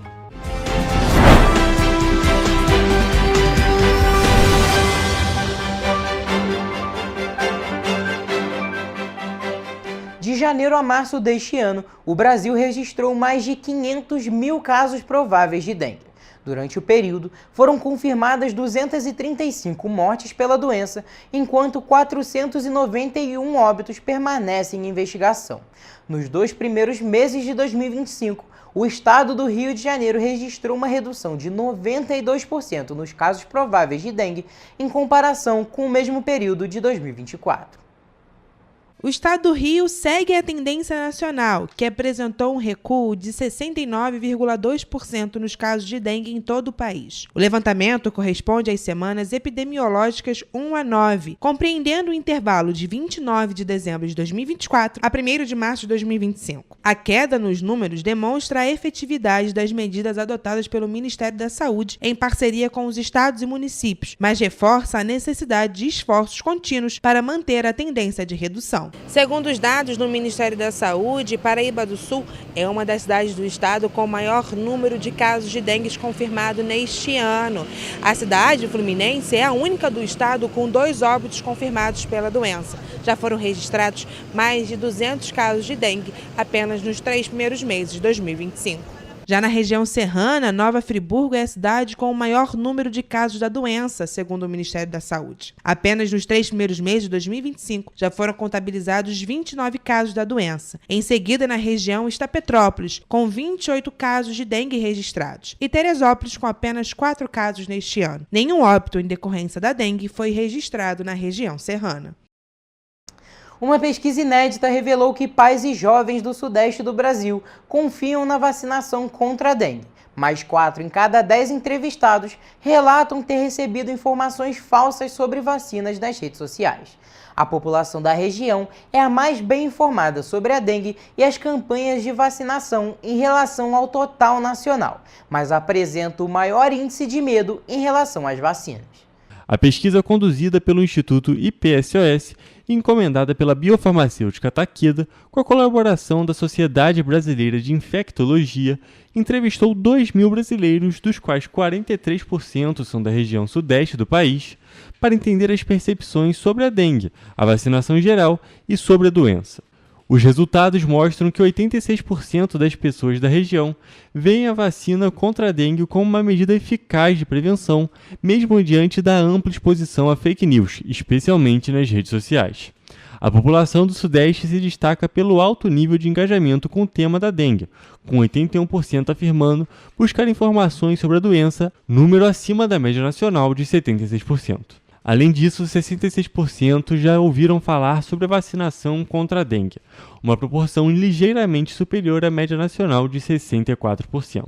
De janeiro a março deste ano, o Brasil registrou mais de 500 mil casos prováveis de dengue. Durante o período, foram confirmadas 235 mortes pela doença, enquanto 491 óbitos permanecem em investigação. Nos 2 primeiros meses de 2025, o estado do Rio de Janeiro registrou uma redução de 92% nos casos prováveis de dengue, em comparação com o mesmo período de 2024. O estado do Rio segue a tendência nacional, que apresentou um recuo de 69,2% nos casos de dengue em todo o país. O levantamento corresponde às semanas epidemiológicas 1 a 9, compreendendo o intervalo de 29 de dezembro de 2024 a 1º de março de 2025. A queda nos números demonstra a efetividade das medidas adotadas pelo Ministério da Saúde em parceria com os estados e municípios, mas reforça a necessidade de esforços contínuos para manter a tendência de redução. Segundo os dados do Ministério da Saúde, Paraíba do Sul é uma das cidades do estado com o maior número de casos de dengue confirmado neste ano. A cidade fluminense é a única do estado com 2 óbitos confirmados pela doença. Já foram registrados mais de 200 casos de dengue apenas nos 3 primeiros meses de 2025. Já na região serrana, Nova Friburgo é a cidade com o maior número de casos da doença, segundo o Ministério da Saúde. Apenas nos 3 primeiros meses de 2025, já foram contabilizados 29 casos da doença. Em seguida, na região está Petrópolis, com 28 casos de dengue registrados, e Teresópolis, com apenas 4 casos neste ano. Nenhum óbito em decorrência da dengue foi registrado na região serrana. Uma pesquisa inédita revelou que pais e jovens do sudeste do Brasil confiam na vacinação contra a dengue. Mais 4 em cada 10 entrevistados relatam ter recebido informações falsas sobre vacinas nas redes sociais. A população da região é a mais bem informada sobre a dengue e as campanhas de vacinação em relação ao total nacional, mas apresenta o maior índice de medo em relação às vacinas. A pesquisa conduzida pelo Instituto IPSOS e encomendada pela biofarmacêutica Takeda, com a colaboração da Sociedade Brasileira de Infectologia, entrevistou 2.000 brasileiros, dos quais 43% são da região sudeste do país, para entender as percepções sobre a dengue, a vacinação em geral e sobre a doença. Os resultados mostram que 86% das pessoas da região veem a vacina contra a dengue como uma medida eficaz de prevenção, mesmo diante da ampla exposição a fake news, especialmente nas redes sociais. A população do Sudeste se destaca pelo alto nível de engajamento com o tema da dengue, com 81% afirmando buscar informações sobre a doença, número acima da média nacional de 76%. Além disso, 66% já ouviram falar sobre a vacinação contra a dengue, uma proporção ligeiramente superior à média nacional de 64%.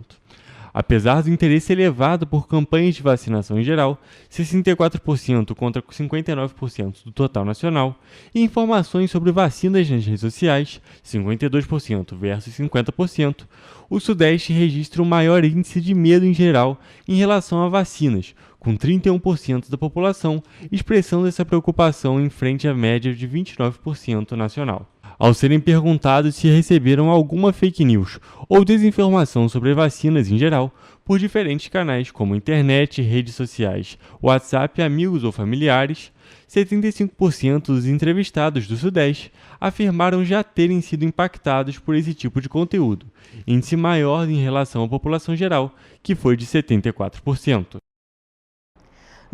Apesar do interesse elevado por campanhas de vacinação em geral, 64% contra 59% do total nacional, e informações sobre vacinas nas redes sociais, 52% versus 50%, o Sudeste registra o maior índice de medo em geral em relação a vacinas, com 31% da população expressando essa preocupação em frente à média de 29% nacional. Ao serem perguntados se receberam alguma fake news ou desinformação sobre vacinas em geral, por diferentes canais como internet, redes sociais, WhatsApp, amigos ou familiares, 75% dos entrevistados do Sudeste afirmaram já terem sido impactados por esse tipo de conteúdo, índice maior em relação à população geral, que foi de 74%.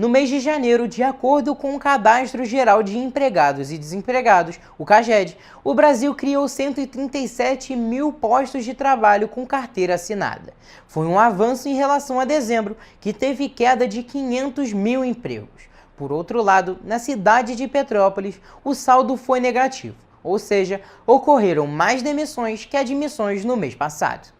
No mês de janeiro, de acordo com o Cadastro Geral de Empregados e Desempregados, o CAGED, o Brasil criou 137 mil postos de trabalho com carteira assinada. Foi um avanço em relação a dezembro, que teve queda de 500 mil empregos. Por outro lado, na cidade de Petrópolis, o saldo foi negativo, ou seja, ocorreram mais demissões que admissões no mês passado.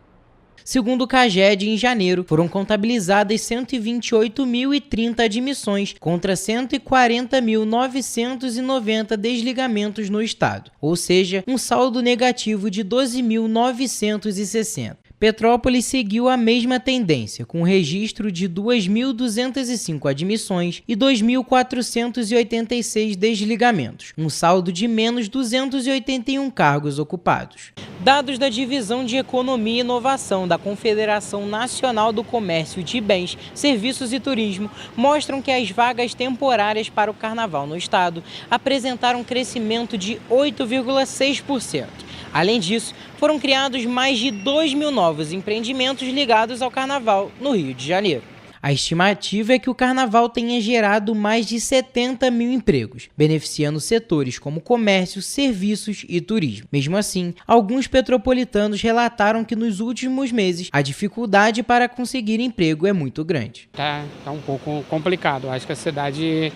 Segundo o CAGED, em janeiro, foram contabilizadas 128.030 admissões contra 140.990 desligamentos no estado, ou seja, um saldo negativo de 12.960. Petrópolis seguiu a mesma tendência, com registro de 2.205 admissões e 2.486 desligamentos, um saldo de menos 281 cargos ocupados. Dados da Divisão de Economia e Inovação da Confederação Nacional do Comércio de Bens, Serviços e Turismo mostram que as vagas temporárias para o carnaval no estado apresentaram um crescimento de 8,6%. Além disso, foram criados mais de 2.000 novos empreendimentos ligados ao carnaval no Rio de Janeiro. A estimativa é que o carnaval tenha gerado mais de 70 mil empregos, beneficiando setores como comércio, serviços e turismo. Mesmo assim, alguns petropolitanos relataram que nos últimos meses a dificuldade para conseguir emprego é muito grande. Tá um pouco complicado. Acho que a cidade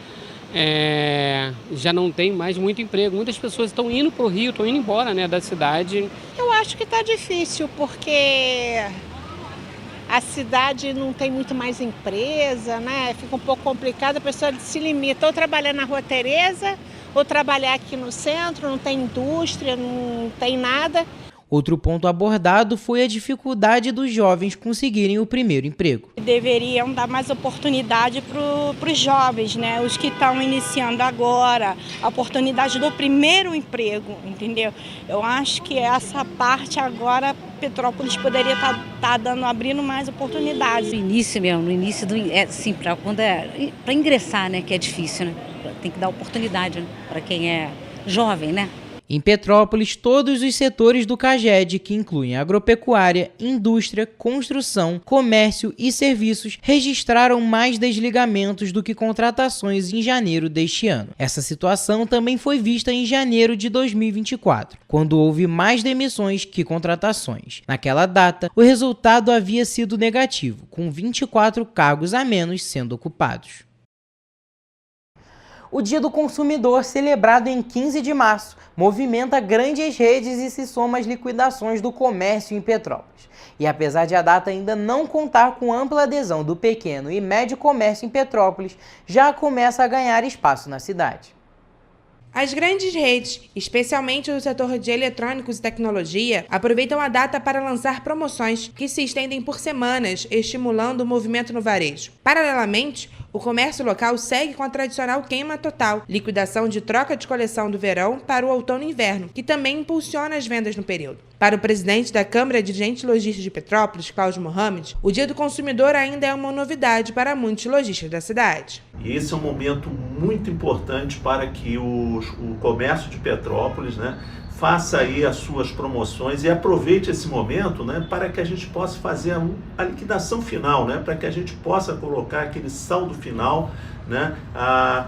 já não tem mais muito emprego. Muitas pessoas estão indo para o Rio, estão indo embora, né, da cidade. Eu acho que está difícil, porque a cidade não tem muito mais empresa, né? Fica um pouco complicado, a pessoa se limita ou trabalhar na Rua Tereza, ou trabalhar aqui no centro, não tem indústria, não tem nada. Outro ponto abordado foi a dificuldade dos jovens conseguirem o primeiro emprego. Deveriam dar mais oportunidade para os jovens, né? Os que estão iniciando agora, a oportunidade do primeiro emprego, entendeu? Eu acho que essa parte agora, Petrópolis poderia estar abrindo mais oportunidades. No início mesmo, no início para ingressar, né? Que é difícil, né? Tem que dar oportunidade, né, para quem é jovem, né? Em Petrópolis, todos os setores do CAGED, que incluem agropecuária, indústria, construção, comércio e serviços, registraram mais desligamentos do que contratações em janeiro deste ano. Essa situação também foi vista em janeiro de 2024, quando houve mais demissões que contratações. Naquela data, o resultado havia sido negativo, com 24 cargos a menos sendo ocupados. O Dia do Consumidor, celebrado em 15 de março, movimenta grandes redes e se soma às liquidações do comércio em Petrópolis. E apesar de a data ainda não contar com ampla adesão do pequeno e médio comércio em Petrópolis, já começa a ganhar espaço na cidade. As grandes redes, especialmente no setor de eletrônicos e tecnologia, aproveitam a data para lançar promoções que se estendem por semanas, estimulando o movimento no varejo. Paralelamente, o comércio local segue com a tradicional queima total, liquidação de troca de coleção do verão para o outono e inverno, que também impulsiona as vendas no período. Para o presidente da Câmara de Dirigentes Lojistas de Petrópolis, Cláudio Mohamed, o Dia do Consumidor ainda é uma novidade para muitos lojistas da cidade. E esse é um momento muito importante para que o comércio de Petrópolis, né, faça aí as suas promoções e aproveite esse momento, né, para que a gente possa fazer a liquidação final, né, para que a gente possa colocar aquele saldo final, né,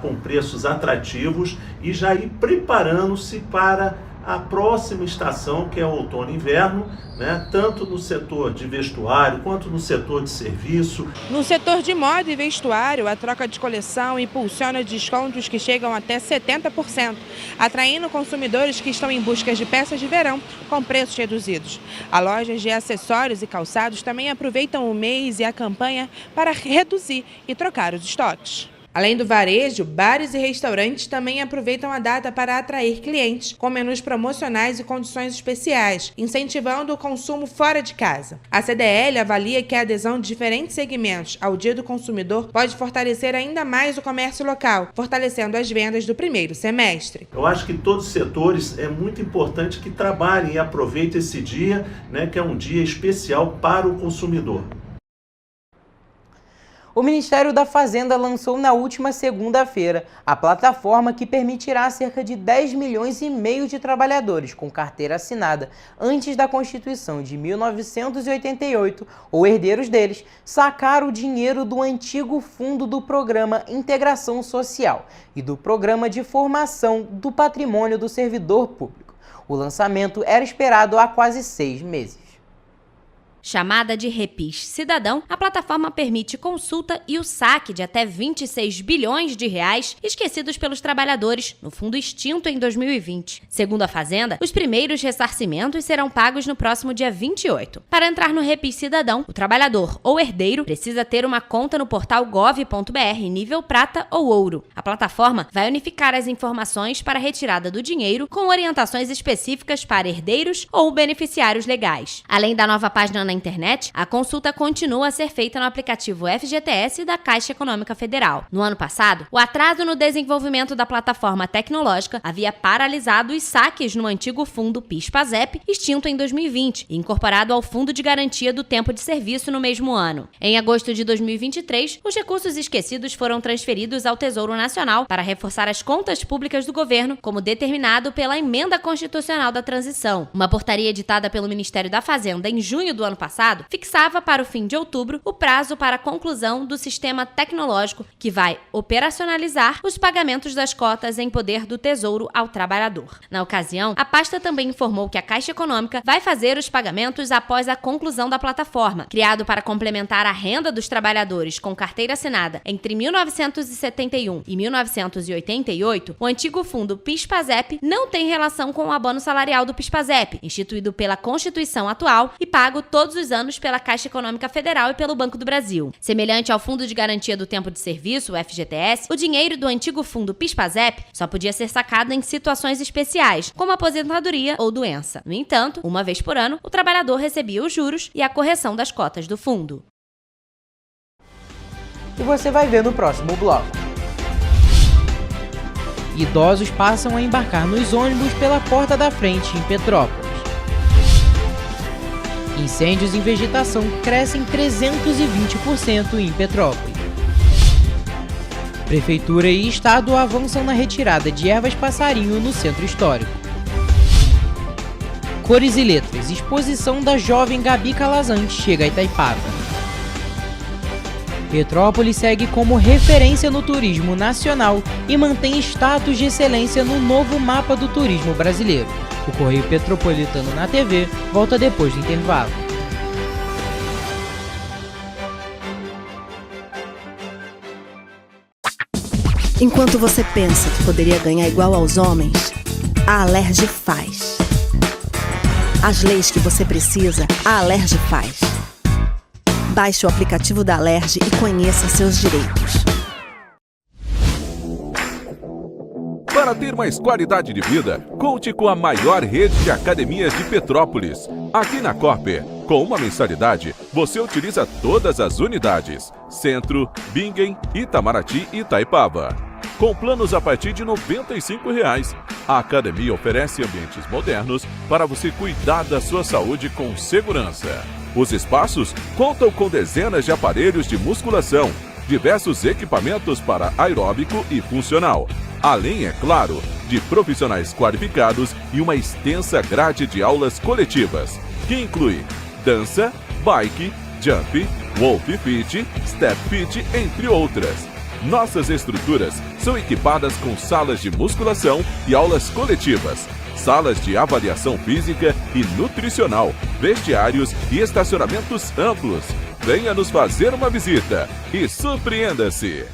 com preços atrativos e já ir preparando-se para a próxima estação, que é o outono e inverno, né, tanto no setor de vestuário quanto no setor de serviço. No setor de moda e vestuário, a troca de coleção impulsiona descontos que chegam até 70%, atraindo consumidores que estão em busca de peças de verão com preços reduzidos. As lojas de acessórios e calçados também aproveitam o mês e a campanha para reduzir e trocar os estoques. Além do varejo, bares e restaurantes também aproveitam a data para atrair clientes com menus promocionais e condições especiais, incentivando o consumo fora de casa. A CDL avalia que a adesão de diferentes segmentos ao Dia do Consumidor pode fortalecer ainda mais o comércio local, fortalecendo as vendas do primeiro semestre. Eu acho que todos os setores é muito importante que trabalhem e aproveitem esse dia, né, que é um dia especial para o consumidor. O Ministério da Fazenda lançou na última segunda-feira a plataforma que permitirá cerca de 10 milhões e meio de trabalhadores com carteira assinada antes da Constituição de 1988 ou herdeiros deles sacar o dinheiro do antigo fundo do Programa Integração Social e do Programa de Formação do Patrimônio do Servidor Público. O lançamento era esperado há quase 6 meses. Chamada de Repis Cidadão, a plataforma permite consulta e o saque de até 26 bilhões de reais esquecidos pelos trabalhadores no fundo extinto em 2020. Segundo a Fazenda, os primeiros ressarcimentos serão pagos no próximo dia 28. Para entrar no Repis Cidadão, o trabalhador ou herdeiro precisa ter uma conta no portal gov.br nível prata ou ouro. A plataforma vai unificar as informações para a retirada do dinheiro com orientações específicas para herdeiros ou beneficiários legais. Além da nova página na internet, a consulta continua a ser feita no aplicativo FGTS da Caixa Econômica Federal. No ano passado, o atraso no desenvolvimento da plataforma tecnológica havia paralisado os saques no antigo fundo PIS/PASEP, extinto em 2020 e incorporado ao Fundo de Garantia do Tempo de Serviço no mesmo ano. Em agosto de 2023, os recursos esquecidos foram transferidos ao Tesouro Nacional para reforçar as contas públicas do governo, como determinado pela Emenda Constitucional da Transição. Uma portaria editada pelo Ministério da Fazenda em junho do ano passado, fixava para o fim de outubro o prazo para a conclusão do sistema tecnológico que vai operacionalizar os pagamentos das cotas em poder do Tesouro ao trabalhador. Na ocasião, a pasta também informou que a Caixa Econômica vai fazer os pagamentos após a conclusão da plataforma. Criado para complementar a renda dos trabalhadores com carteira assinada entre 1971 e 1988, o antigo fundo PIS/PASEP não tem relação com o abono salarial do PIS/PASEP, instituído pela Constituição atual e pago todos os anos pela Caixa Econômica Federal e pelo Banco do Brasil. Semelhante ao Fundo de Garantia do Tempo de Serviço, o FGTS, o dinheiro do antigo fundo PIS/PASEP só podia ser sacado em situações especiais, como aposentadoria ou doença. No entanto, uma vez por ano, o trabalhador recebia os juros e a correção das cotas do fundo. E você vai ver no próximo bloco. Idosos passam a embarcar nos ônibus pela porta da frente em Petrópolis. Incêndios em vegetação crescem 320% em Petrópolis. Prefeitura e Estado avançam na retirada de ervas passarinho no centro histórico. Cores e letras, exposição da jovem Gabi Calazans chega a Itaipava. Petrópolis segue como referência no turismo nacional e mantém status de excelência no novo mapa do turismo brasileiro. O Correio Petropolitano na TV volta depois do intervalo. Enquanto você pensa que poderia ganhar igual aos homens, a Alerj faz. As leis que você precisa, a Alerj faz. Baixe o aplicativo da Alerj e conheça seus direitos. Para ter mais qualidade de vida, conte com a maior rede de academias de Petrópolis. Aqui na Corper, com uma mensalidade, você utiliza todas as unidades: Centro, Bingen, Itamaraty e Itaipava. Com planos a partir de R$ 95,00. A academia oferece ambientes modernos para você cuidar da sua saúde com segurança. Os espaços contam com dezenas de aparelhos de musculação, diversos equipamentos para aeróbico e funcional, além, é claro, de profissionais qualificados e uma extensa grade de aulas coletivas, que inclui dança, bike, jump, wolf fit, step fit, entre outras. Nossas estruturas são equipadas com salas de musculação e aulas coletivas, salas de avaliação física e nutricional, vestiários e estacionamentos amplos. Venha nos fazer uma visita e surpreenda-se!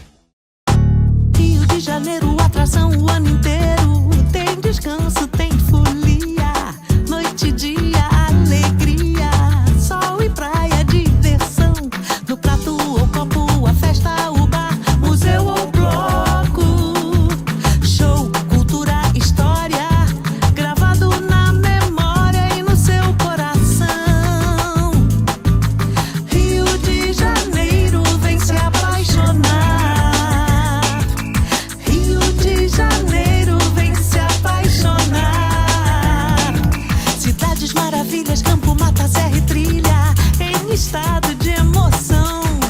Rio de Janeiro, atração o ano inteiro. Tem descanso, tem folia, noite e dia, alegria, sol e praia, diversão. No prato ou copo, a festa, o bar, museu ou bloco. Show, cultura, história, gravado na memória e no seu coração. Rio de Janeiro, vem se apaixonar. Rio de Janeiro, vem se apaixonar.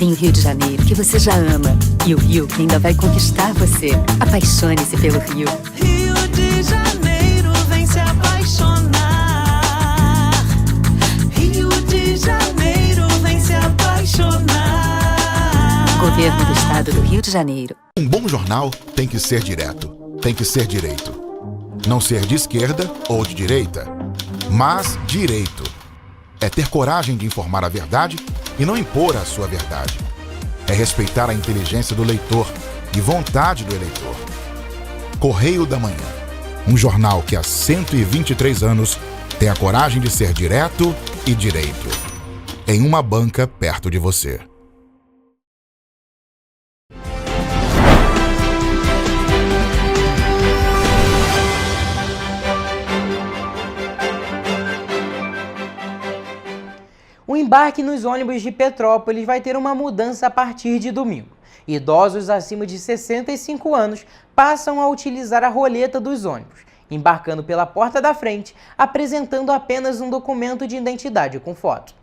Tem o Rio de Janeiro, que você já ama, e o Rio, que ainda vai conquistar você. Apaixone-se pelo Rio. Rio de Janeiro, vem se apaixonar. Rio de Janeiro, vem se apaixonar. Governo do Estado do Rio de Janeiro. Um bom jornal tem que ser direto, tem que ser direito. Não ser de esquerda ou de direita, mas direito. É ter coragem de informar a verdade e não impor a sua verdade. É respeitar a inteligência do leitor e vontade do eleitor. Correio da Manhã, um jornal que há 123 anos tem a coragem de ser direto e direito. Em uma banca perto de você. O embarque nos ônibus de Petrópolis vai ter uma mudança a partir de domingo. Idosos acima de 65 anos passam a utilizar a roleta dos ônibus, embarcando pela porta da frente, apresentando apenas um documento de identidade com foto.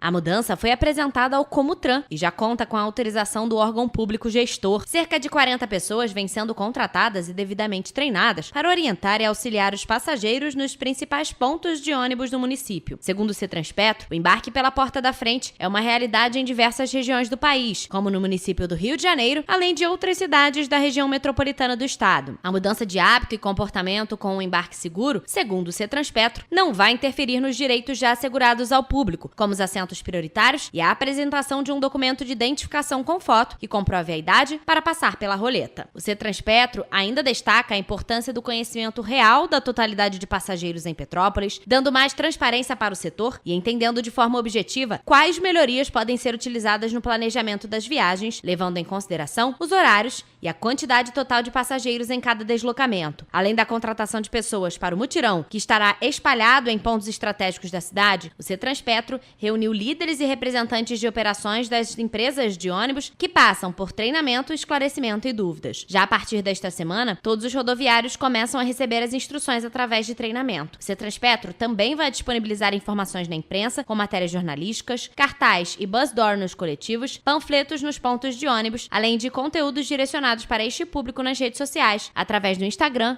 A mudança foi apresentada ao Comutran e já conta com a autorização do órgão público gestor. Cerca de 40 pessoas vêm sendo contratadas e devidamente treinadas para orientar e auxiliar os passageiros nos principais pontos de ônibus do município. Segundo o Cetranspeto, o embarque pela porta da frente é uma realidade em diversas regiões do país, como no município do Rio de Janeiro, além de outras cidades da região metropolitana do estado. A mudança de hábito e comportamento com o embarque seguro, segundo o Cetranspeto, não vai interferir nos direitos já assegurados ao público, como os assentos prioritários e a apresentação de um documento de identificação com foto que comprove a idade para passar pela roleta. O Cetranspeto ainda destaca a importância do conhecimento real da totalidade de passageiros em Petrópolis, dando mais transparência para o setor e entendendo de forma objetiva quais melhorias podem ser utilizadas no planejamento das viagens, levando em consideração os horários e a quantidade total de passageiros em cada deslocamento. Além da contratação de pessoas para o mutirão, que estará espalhado em pontos estratégicos da cidade, o Cetranspeto reuniu líderes e representantes de operações das empresas de ônibus que passam por treinamento, esclarecimento e dúvidas. Já a partir desta semana, todos os rodoviários começam a receber as instruções através de treinamento. O Cetranspeto também vai disponibilizar informações na imprensa, com matérias jornalísticas, cartaz e bus door nos coletivos, panfletos nos pontos de ônibus, além de conteúdos direcionados para este público nas redes sociais, através do Instagram,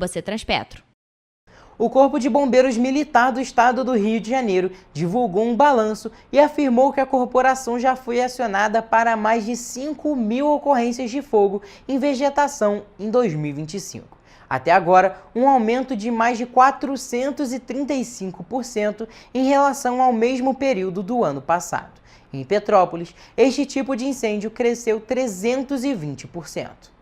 @Cetranspeto. O Corpo de Bombeiros Militar do Estado do Rio de Janeiro divulgou um balanço e afirmou que a corporação já foi acionada para mais de 5.000 ocorrências de fogo em vegetação em 2025. Até agora, um aumento de mais de 435% em relação ao mesmo período do ano passado. Em Petrópolis, este tipo de incêndio cresceu 320%.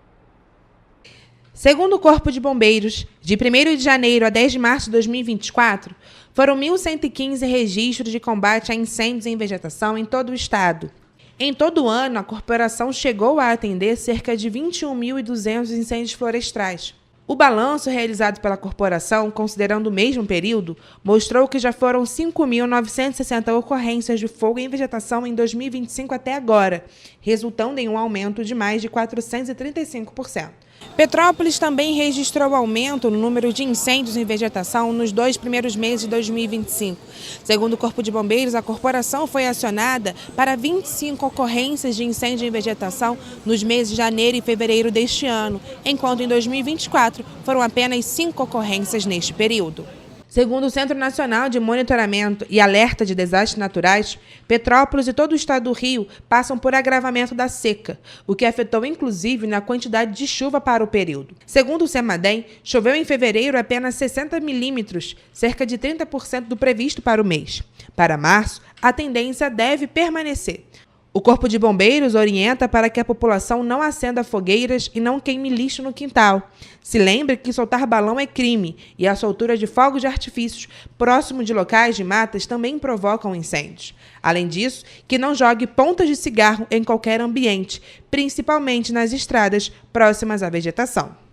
Segundo o Corpo de Bombeiros, de 1º de janeiro a 10 de março de 2024, foram 1.115 registros de combate a incêndios em vegetação em todo o estado. Em todo o ano, a corporação chegou a atender cerca de 21.200 incêndios florestais. O balanço realizado pela corporação, considerando o mesmo período, mostrou que já foram 5.960 ocorrências de fogo em vegetação em 2025 até agora, resultando em um aumento de mais de 435%. Petrópolis também registrou aumento no número de incêndios em vegetação nos 2 primeiros meses de 2025. Segundo o Corpo de Bombeiros, a corporação foi acionada para 25 ocorrências de incêndio em vegetação nos meses de janeiro e fevereiro deste ano, enquanto em 2024 foram apenas 5 ocorrências neste período. Segundo o Centro Nacional de Monitoramento e Alerta de Desastres Naturais, Petrópolis e todo o estado do Rio passam por agravamento da seca, o que afetou inclusive na quantidade de chuva para o período. Segundo o CEMADEM, choveu em fevereiro apenas 60 milímetros, cerca de 30% do previsto para o mês. Para março, a tendência deve permanecer. O Corpo de Bombeiros orienta para que a população não acenda fogueiras e não queime lixo no quintal. Se lembre que soltar balão é crime e a soltura de fogos de artifícios próximo de locais de matas também provocam incêndios. Além disso, que não jogue pontas de cigarro em qualquer ambiente, principalmente nas estradas próximas à vegetação.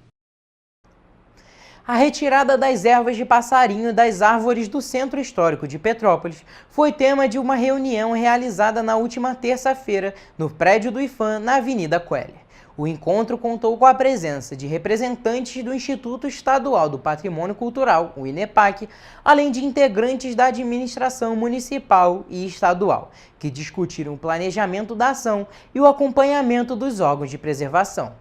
A retirada das ervas de passarinho das árvores do Centro Histórico de Petrópolis foi tema de uma reunião realizada na última terça-feira no prédio do IPHAN, na Avenida Coelho. O encontro contou com a presença de representantes do Instituto Estadual do Patrimônio Cultural, o INEPAC, além de integrantes da administração municipal e estadual, que discutiram o planejamento da ação e o acompanhamento dos órgãos de preservação.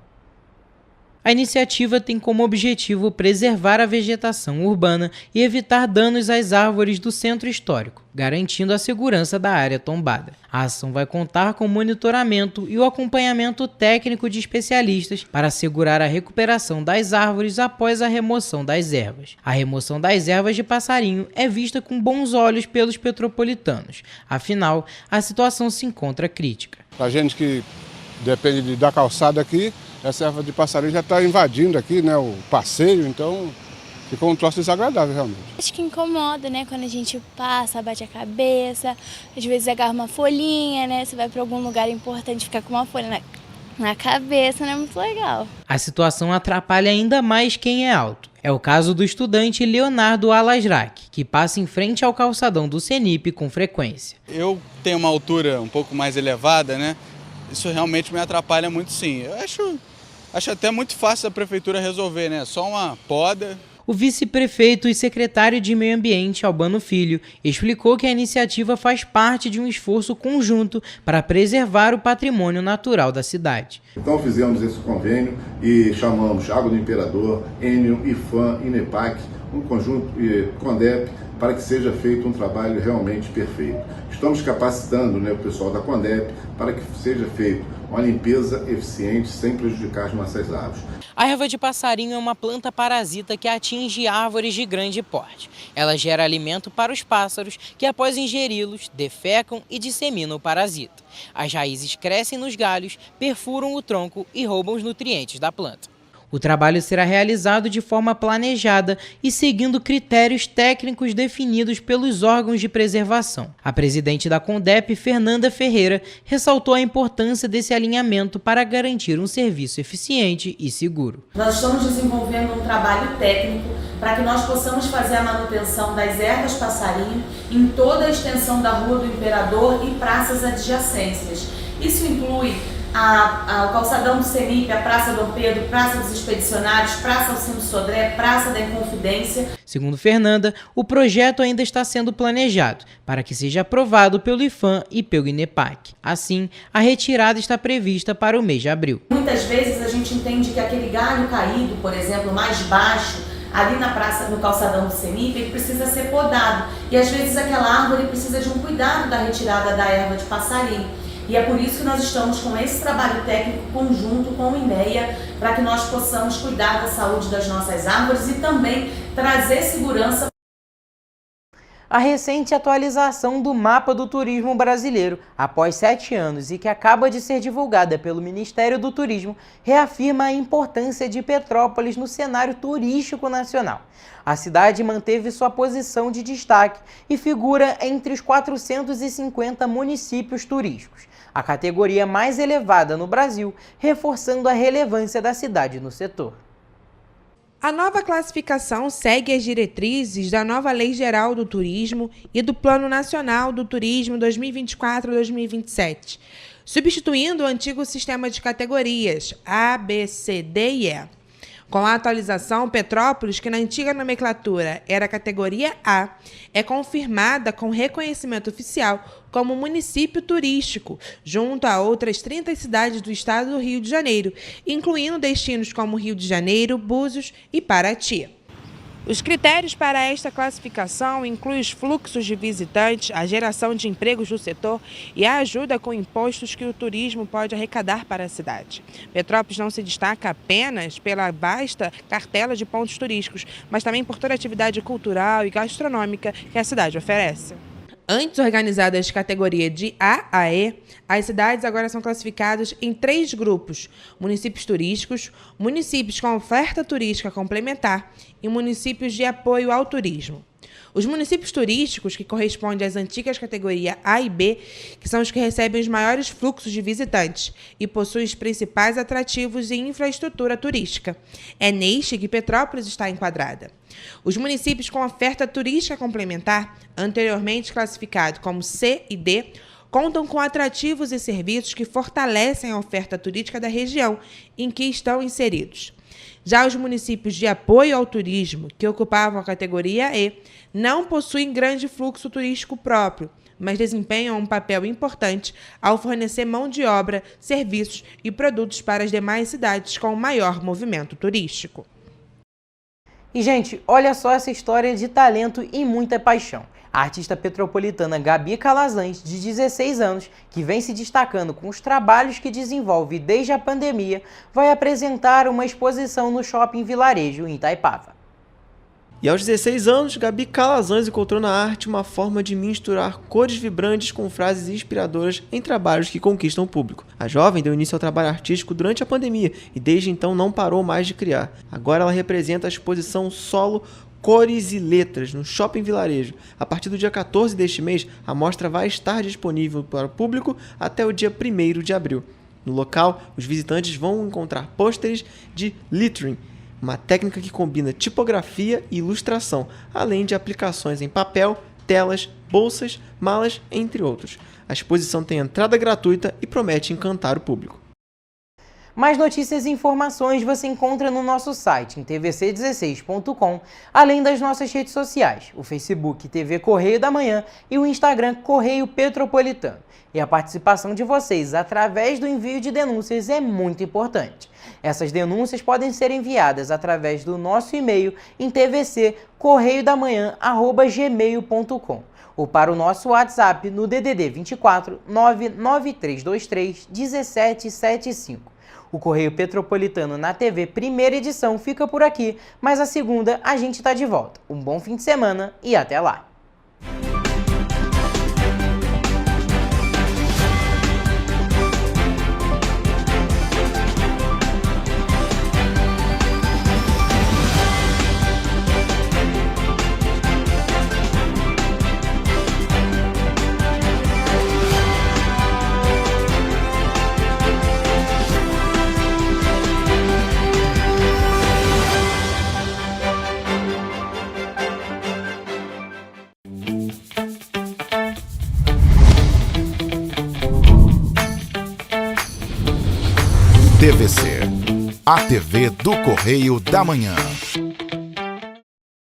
A iniciativa tem como objetivo preservar a vegetação urbana e evitar danos às árvores do centro histórico, garantindo a segurança da área tombada. A ação vai contar com o monitoramento e o acompanhamento técnico de especialistas para assegurar a recuperação das árvores após a remoção das ervas. A remoção das ervas de passarinho é vista com bons olhos pelos petropolitanos, afinal, a situação se encontra crítica. A gente que depende da calçada aqui, essa erva de passarinho já está invadindo aqui, né, o passeio, então ficou um troço desagradável realmente. Acho que incomoda, né, quando a gente passa, bate a cabeça, às vezes agarra uma folhinha, né, você vai para algum lugar importante, ficar com uma folha na cabeça, não é muito legal. A situação atrapalha ainda mais quem é alto. É o caso do estudante Leonardo Alasrak, que passa em frente ao calçadão do CENIP com frequência. Eu tenho uma altura um pouco mais elevada, né, isso realmente me atrapalha muito sim. Eu acho até muito fácil a prefeitura resolver, né? Só uma poda. O vice-prefeito e secretário de Meio Ambiente, Albano Filho, explicou que a iniciativa faz parte de um esforço conjunto para preservar o patrimônio natural da cidade. Então fizemos esse convênio e chamamos Água do Imperador, Enel, IFAM, INEPAC, um conjunto CONDEP, para que seja feito um trabalho realmente perfeito. Estamos capacitando, né, o pessoal da CONDEP para que seja feita uma limpeza eficiente sem prejudicar as nossas árvores. A erva de passarinho é uma planta parasita que atinge árvores de grande porte. Ela gera alimento para os pássaros que, após ingeri-los, defecam e disseminam o parasita. As raízes crescem nos galhos, perfuram o tronco e roubam os nutrientes da planta. O trabalho será realizado de forma planejada e seguindo critérios técnicos definidos pelos órgãos de preservação. A presidente da CONDEP, Fernanda Ferreira, ressaltou a importância desse alinhamento para garantir um serviço eficiente e seguro. Nós estamos desenvolvendo um trabalho técnico para que nós possamos fazer a manutenção das ervas passarinho em toda a extensão da Rua do Imperador e praças adjacências. Isso inclui o calçadão do CENIP, a Praça Dom Pedro, Praça dos Expedicionários, Praça Alcindo Sodré, Praça da Inconfidência. Segundo Fernanda, o projeto ainda está sendo planejado para que seja aprovado pelo IFAM e pelo INEPAC. Assim, a retirada está prevista para o mês de abril. Muitas vezes a gente entende que aquele galho caído, por exemplo, mais baixo, ali na praça, no calçadão do CENIP, ele precisa ser podado. E às vezes aquela árvore precisa de um cuidado da retirada da erva de passarinho. E é por isso que nós estamos com esse trabalho técnico conjunto com o INEA, para que nós possamos cuidar da saúde das nossas árvores e também trazer segurança. A recente atualização do Mapa do Turismo Brasileiro, após 7 anos e que acaba de ser divulgada pelo Ministério do Turismo, reafirma a importância de Petrópolis no cenário turístico nacional. A cidade manteve sua posição de destaque e figura entre os 450 municípios turísticos, a categoria mais elevada no Brasil, reforçando a relevância da cidade no setor. A nova classificação segue as diretrizes da nova Lei Geral do Turismo e do Plano Nacional do Turismo 2024-2027, substituindo o antigo sistema de categorias A, B, C, D e E. Com a atualização, Petrópolis, que na antiga nomenclatura era a categoria A, é confirmada com reconhecimento oficial como município turístico, junto a outras 30 cidades do estado do Rio de Janeiro, incluindo destinos como Rio de Janeiro, Búzios e Paraty. Os critérios para esta classificação incluem os fluxos de visitantes, a geração de empregos do setor e a ajuda com impostos que o turismo pode arrecadar para a cidade. Petrópolis não se destaca apenas pela vasta cartela de pontos turísticos, mas também por toda a atividade cultural e gastronômica que a cidade oferece. Antes organizadas de categoria de A a E, as cidades agora são classificadas em 3 grupos: municípios turísticos, municípios com oferta turística complementar e municípios de apoio ao turismo. Os municípios turísticos, que correspondem às antigas categorias A e B, que são os que recebem os maiores fluxos de visitantes e possuem os principais atrativos e infraestrutura turística. É neste que Petrópolis está enquadrada. Os municípios com oferta turística complementar, anteriormente classificados como C e D, contam com atrativos e serviços que fortalecem a oferta turística da região em que estão inseridos. Já os municípios de apoio ao turismo, que ocupavam a categoria E, não possuem grande fluxo turístico próprio, mas desempenham um papel importante ao fornecer mão de obra, serviços e produtos para as demais cidades com maior movimento turístico. E, gente, olha só essa história de talento e muita paixão. A artista petropolitana Gabi Calazans, de 16 anos, que vem se destacando com os trabalhos que desenvolve desde a pandemia, vai apresentar uma exposição no Shopping Vilarejo, em Itaipava. E aos 16 anos, Gabi Calazans encontrou na arte uma forma de misturar cores vibrantes com frases inspiradoras em trabalhos que conquistam o público. A jovem deu início ao trabalho artístico durante a pandemia e desde então não parou mais de criar. Agora ela representa a exposição solo Cores e Letras no Shopping Vilarejo. A partir do dia 14 deste mês, a mostra vai estar disponível para o público até o dia 1º de abril. No local, os visitantes vão encontrar pôsteres de lettering, uma técnica que combina tipografia e ilustração, além de aplicações em papel, telas, bolsas, malas, entre outros. A exposição tem entrada gratuita e promete encantar o público. Mais notícias e informações você encontra no nosso site, em tvc16.com, além das nossas redes sociais, o Facebook TV Correio da Manhã e o Instagram Correio Petropolitano. E a participação de vocês através do envio de denúncias é muito importante. Essas denúncias podem ser enviadas através do nosso e-mail em tvccorreiodamanhã@gmail.com ou para o nosso WhatsApp no DDD 24 99323 1775. O Correio Petropolitano na TV primeira edição fica por aqui, mas a segunda a gente está de volta. Um bom fim de semana e até lá! TVC, a TV do Correio da Manhã.